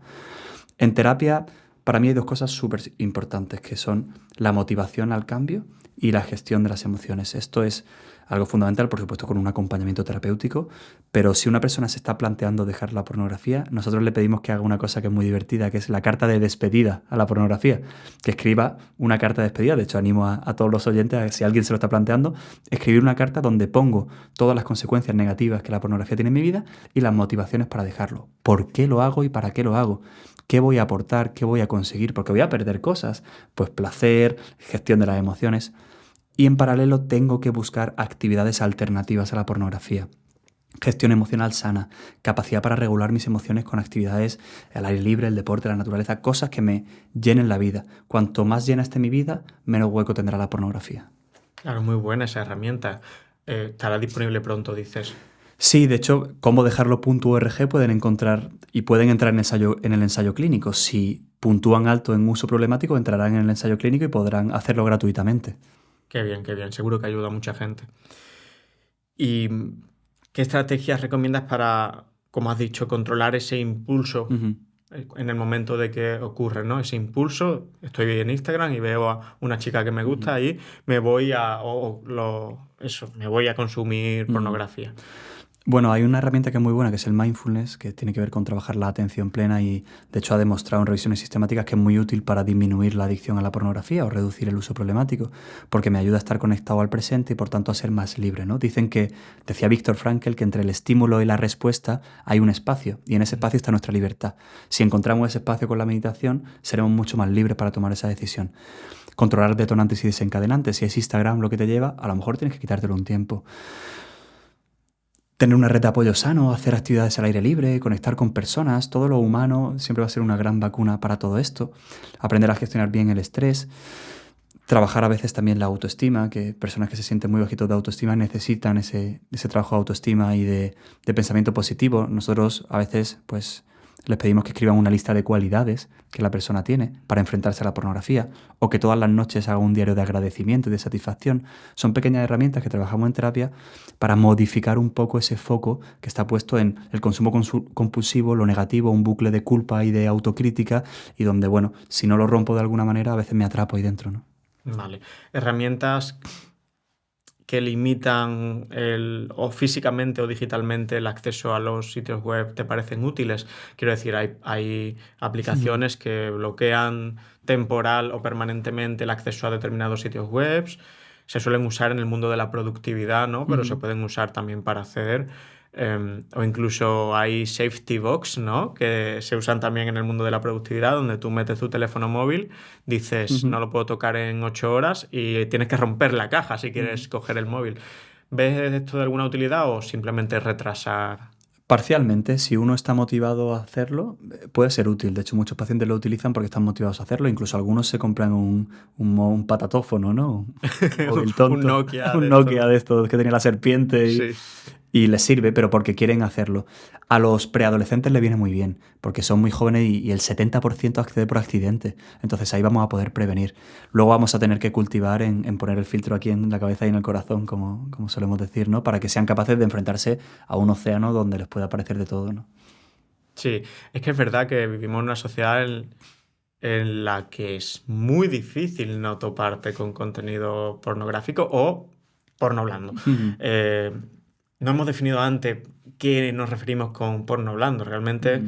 En terapia, para mí hay dos cosas súper importantes, que son la motivación al cambio y la gestión de las emociones. Esto es algo fundamental, por supuesto, con un acompañamiento terapéutico, pero si una persona se está planteando dejar la pornografía, nosotros le pedimos que haga una cosa que es muy divertida, que es la carta de despedida a la pornografía, que escriba una carta de despedida. De hecho, animo a todos los oyentes, a, si alguien se lo está planteando, escribir una carta donde pongo todas las consecuencias negativas que la pornografía tiene en mi vida y las motivaciones para dejarlo. ¿Por qué lo hago y para qué lo hago? ¿Qué voy a aportar? ¿Qué voy a conseguir? Porque voy a perder cosas. Pues placer, gestión de las emociones. Y en paralelo tengo que buscar actividades alternativas a la pornografía. Gestión emocional sana, capacidad para regular mis emociones con actividades al aire libre, el deporte, la naturaleza, cosas que me llenen la vida. Cuanto más llena esté mi vida, menos hueco tendrá la pornografía. Claro, muy buena esa herramienta. Estará disponible pronto, dices. Sí, de hecho, cómo dejarlo.org pueden encontrar y pueden entrar en el ensayo clínico. Si puntúan alto en uso problemático, entrarán en el ensayo clínico y podrán hacerlo gratuitamente. Qué bien, qué bien. Seguro que ayuda a mucha gente. ¿Y qué estrategias recomiendas para, como has dicho, controlar ese impulso Ujú. en el momento de que ocurre, ¿no? Ese impulso, estoy en Instagram y veo a una chica que me gusta y me voy me voy a consumir Ujú. pornografía. Bueno, hay una herramienta que es muy buena, que es el mindfulness, que tiene que ver con trabajar la atención plena y, de hecho, ha demostrado en revisiones sistemáticas que es muy útil para disminuir la adicción a la pornografía o reducir el uso problemático, porque me ayuda a estar conectado al presente y, por tanto, a ser más libre, ¿no? Dicen que, decía Viktor Frankl, que entre el estímulo y la respuesta hay un espacio, y en ese espacio está nuestra libertad. Si encontramos ese espacio con la meditación, seremos mucho más libres para tomar esa decisión. Controlar detonantes y desencadenantes. Si es Instagram lo que te lleva, a lo mejor tienes que quitártelo un tiempo. Tener una red de apoyo sano, hacer actividades al aire libre, conectar con personas, todo lo humano siempre va a ser una gran vacuna para todo esto. Aprender a gestionar bien el estrés, trabajar a veces también la autoestima, que personas que se sienten muy bajitos de autoestima necesitan ese trabajo de autoestima y de pensamiento positivo. Nosotros a veces pues les pedimos que escriban una lista de cualidades que la persona tiene para enfrentarse a la pornografía, o que todas las noches haga un diario de agradecimiento y de satisfacción. Son pequeñas herramientas que trabajamos en terapia para modificar un poco ese foco que está puesto en el consumo compulsivo, lo negativo, un bucle de culpa y de autocrítica, y donde, bueno, si no lo rompo de alguna manera, a veces me atrapo ahí dentro, ¿no? Vale. Herramientas que limitan o físicamente o digitalmente el acceso a los sitios web te parecen útiles. Quiero decir, hay aplicaciones que bloquean temporal o permanentemente el acceso a determinados sitios web. Se suelen usar en el mundo de la productividad, ¿no? Pero se pueden usar también para acceder. O incluso hay safety box, ¿no? Que se usan también en el mundo de la productividad, donde tú metes tu teléfono móvil, dices no lo puedo tocar en 8 horas y tienes que romper la caja si quieres coger el móvil. ¿Ves esto de alguna utilidad o simplemente retrasar? Parcialmente, si uno está motivado a hacerlo, puede ser útil. De hecho, muchos pacientes lo utilizan porque están motivados a hacerlo. Incluso algunos se compran un patatófono, ¿no? Un móvil tonto. Un Nokia. Un Nokia de estos que tenía la serpiente. Sí. Y les sirve, pero porque quieren hacerlo. A los preadolescentes les viene muy bien, porque son muy jóvenes y el 70% accede por accidente. Entonces ahí vamos a poder prevenir. Luego vamos a tener que cultivar en poner el filtro aquí en la cabeza y en el corazón, como solemos decir, ¿no? Para que sean capaces de enfrentarse a un océano donde les pueda aparecer de todo, ¿no? Sí, es que es verdad que vivimos en una sociedad en la que es muy difícil no toparte con contenido pornográfico o porno blando. No hemos definido antes qué nos referimos con porno blando. Realmente,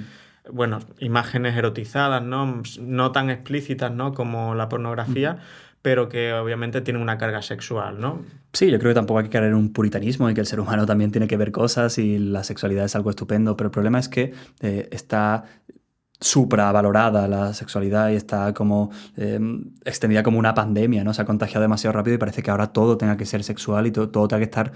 bueno, imágenes erotizadas, ¿no? No tan explícitas, ¿no? Como la pornografía, pero que obviamente tienen una carga sexual, ¿no? Sí, yo creo que tampoco hay que caer en un puritanismo y que el ser humano también tiene que ver cosas y la sexualidad es algo estupendo, pero el problema es que está supravalorada la sexualidad y está como extendida como una pandemia, ¿no? Se ha contagiado demasiado rápido y parece que ahora todo tenga que ser sexual y todo tenga que estar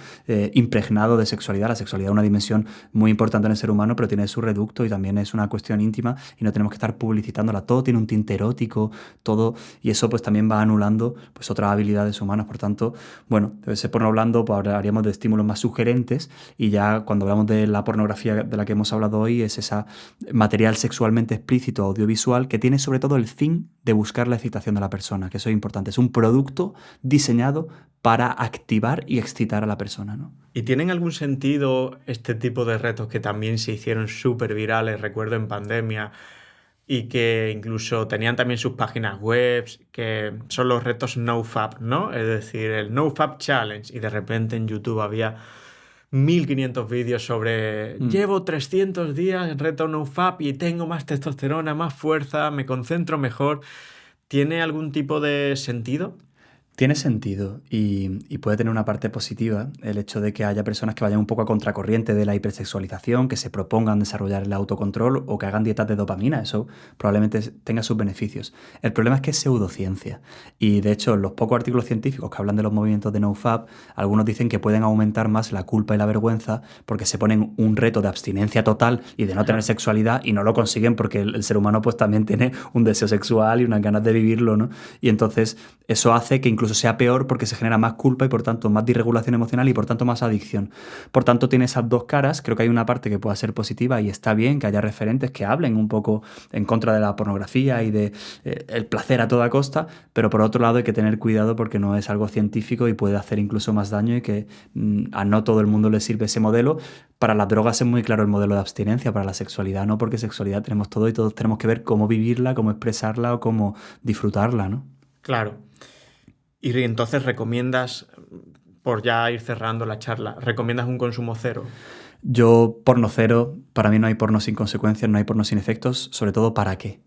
impregnado de sexualidad. La sexualidad es una dimensión muy importante en el ser humano, pero tiene su reducto y también es una cuestión íntima y no tenemos que estar publicitándola. Todo tiene un tinte erótico, todo, y eso pues también va anulando pues otras habilidades humanas. Por tanto, bueno, ese porno blando pues hablaríamos de estímulos más sugerentes, y ya cuando hablamos de la pornografía de la que hemos hablado hoy es esa material sexualmente explícito audiovisual que tiene sobre todo el fin de buscar la excitación de la persona, que eso es importante. Es un producto diseñado para activar y excitar a la persona, ¿no? ¿Y tienen algún sentido este tipo de retos que también se hicieron súper virales, recuerdo en pandemia, y que incluso tenían también sus páginas web, que son los retos NoFap, ¿no? Es decir, el NoFap Challenge, y de repente en YouTube había 1500 vídeos sobre llevo 300 días en reto NoFap y tengo más testosterona, más fuerza, me concentro mejor. ¿Tiene algún tipo de sentido? Tiene sentido y puede tener una parte positiva el hecho de que haya personas que vayan un poco a contracorriente de la hipersexualización, que se propongan desarrollar el autocontrol o que hagan dietas de dopamina. Eso probablemente tenga sus beneficios. El problema es que es pseudociencia y, de hecho, los pocos artículos científicos que hablan de los movimientos de NoFap, algunos dicen que pueden aumentar más la culpa y la vergüenza porque se ponen un reto de abstinencia total y de no tener sexualidad y no lo consiguen porque el ser humano pues también tiene un deseo sexual y unas ganas de vivirlo, ¿no? Y entonces eso hace que incluso sea peor porque se genera más culpa y por tanto más disregulación emocional y por tanto más adicción. Por tanto tiene esas dos caras. Creo que hay una parte que pueda ser positiva y está bien que haya referentes que hablen un poco en contra de la pornografía y de el placer a toda costa, pero por otro lado hay que tener cuidado porque no es algo científico y puede hacer incluso más daño y que a no todo el mundo le sirve ese modelo. Para las drogas es muy claro el modelo de abstinencia, para la sexualidad no, porque sexualidad tenemos todo y todos tenemos que ver cómo vivirla, cómo expresarla o cómo disfrutarla, ¿no? Claro. Y entonces recomiendas, por ya ir cerrando la charla, ¿recomiendas un consumo cero? Yo, porno cero, para mí no hay porno sin consecuencias, no hay porno sin efectos, sobre todo ¿para qué?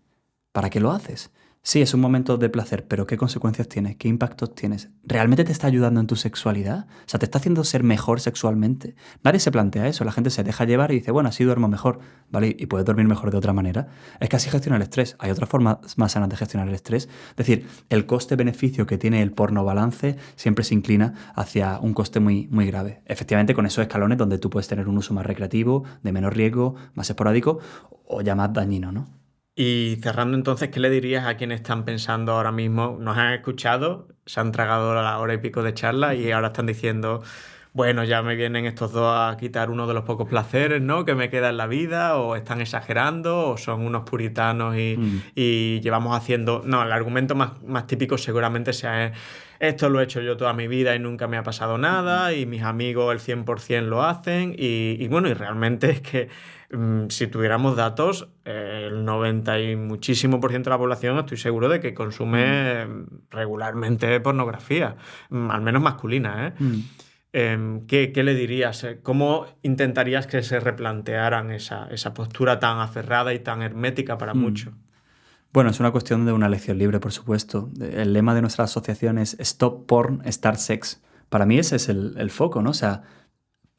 ¿Para qué lo haces? Sí, es un momento de placer, pero ¿qué consecuencias tienes? ¿Qué impactos tienes? ¿Realmente te está ayudando en tu sexualidad? O sea, ¿te está haciendo ser mejor sexualmente? Nadie se plantea eso, la gente se deja llevar y dice, bueno, así duermo mejor, ¿vale? Y puedes dormir mejor de otra manera. Es que así gestiona el estrés. Hay otras formas más sanas de gestionar el estrés. Es decir, el coste-beneficio que tiene el porno balance siempre se inclina hacia un coste muy, muy grave. Efectivamente, con esos escalones donde tú puedes tener un uso más recreativo, de menor riesgo, más esporádico o ya más dañino, ¿no? Y cerrando entonces, ¿qué le dirías a quienes están pensando ahora mismo, nos han escuchado, se han tragado la hora y pico de charla y ahora están diciendo, bueno, ya me vienen estos dos a quitar uno de los pocos placeres, ¿no? Que me queda en la vida, o están exagerando, o son unos puritanos Mm, y llevamos haciendo... No, el argumento más típico seguramente sea esto lo he hecho yo toda mi vida y nunca me ha pasado nada, y mis amigos el 100% lo hacen, y bueno, y realmente es que si tuviéramos datos, el 90 y muchísimo por ciento de la población estoy seguro de que mm, consume regularmente pornografía, al menos masculina, ¿eh? mm, ¿Qué le dirías? ¿Cómo intentarías que se replantearan esa postura tan aferrada y tan hermética para mm. muchos? Bueno, es una cuestión de una elección libre, por supuesto. El lema de nuestra asociación es Stop Porn, Start Sex. Para mí ese es el foco, ¿no? O sea,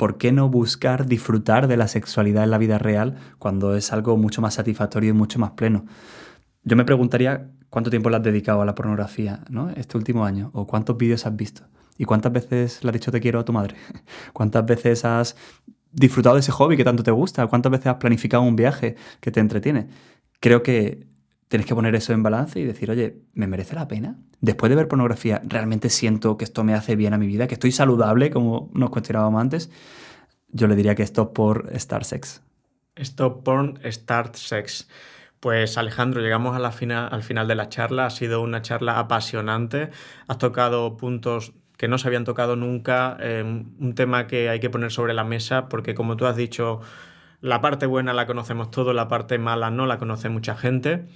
¿por qué no buscar disfrutar de la sexualidad en la vida real cuando es algo mucho más satisfactorio y mucho más pleno? Yo me preguntaría cuánto tiempo le has dedicado a la pornografía, ¿no? Este último año, o cuántos vídeos has visto, y cuántas veces le has dicho te quiero a tu madre, cuántas veces has disfrutado de ese hobby que tanto te gusta, cuántas veces has planificado un viaje que te entretiene. Creo que tienes que poner eso en balance y decir, oye, ¿me merece la pena? Después de ver pornografía, ¿realmente siento que esto me hace bien a mi vida? ¿Que estoy saludable, como nos cuestionábamos antes? Yo le diría que esto por Star Sex. Stop Porn, Start Sex. Pues Alejandro, llegamos a al final de la charla. Ha sido una charla apasionante. Has tocado puntos que no se habían tocado nunca, un tema que hay que poner sobre la mesa, porque como tú has dicho, la parte buena la conocemos todos, la parte mala no la conoce mucha gente.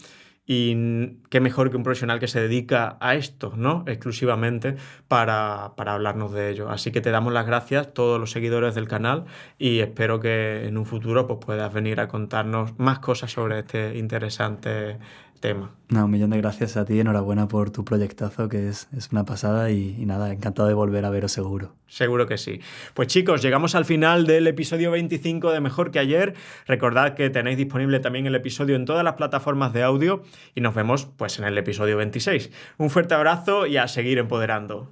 Y qué mejor que un profesional que se dedica a esto, ¿no? Exclusivamente para hablarnos de ello. Así que te damos las gracias, todos los seguidores del canal, y espero que en un futuro pues, puedas venir a contarnos más cosas sobre este interesante tema. No, un millón de gracias a ti, enhorabuena por tu proyectazo, que es una pasada y nada, encantado de volver a veros seguro. Seguro que sí. Pues chicos, llegamos al final del episodio 25 de Mejor que ayer. Recordad que tenéis disponible también el episodio en todas las plataformas de audio y nos vemos pues en el episodio 26. Un fuerte abrazo y a seguir empoderando.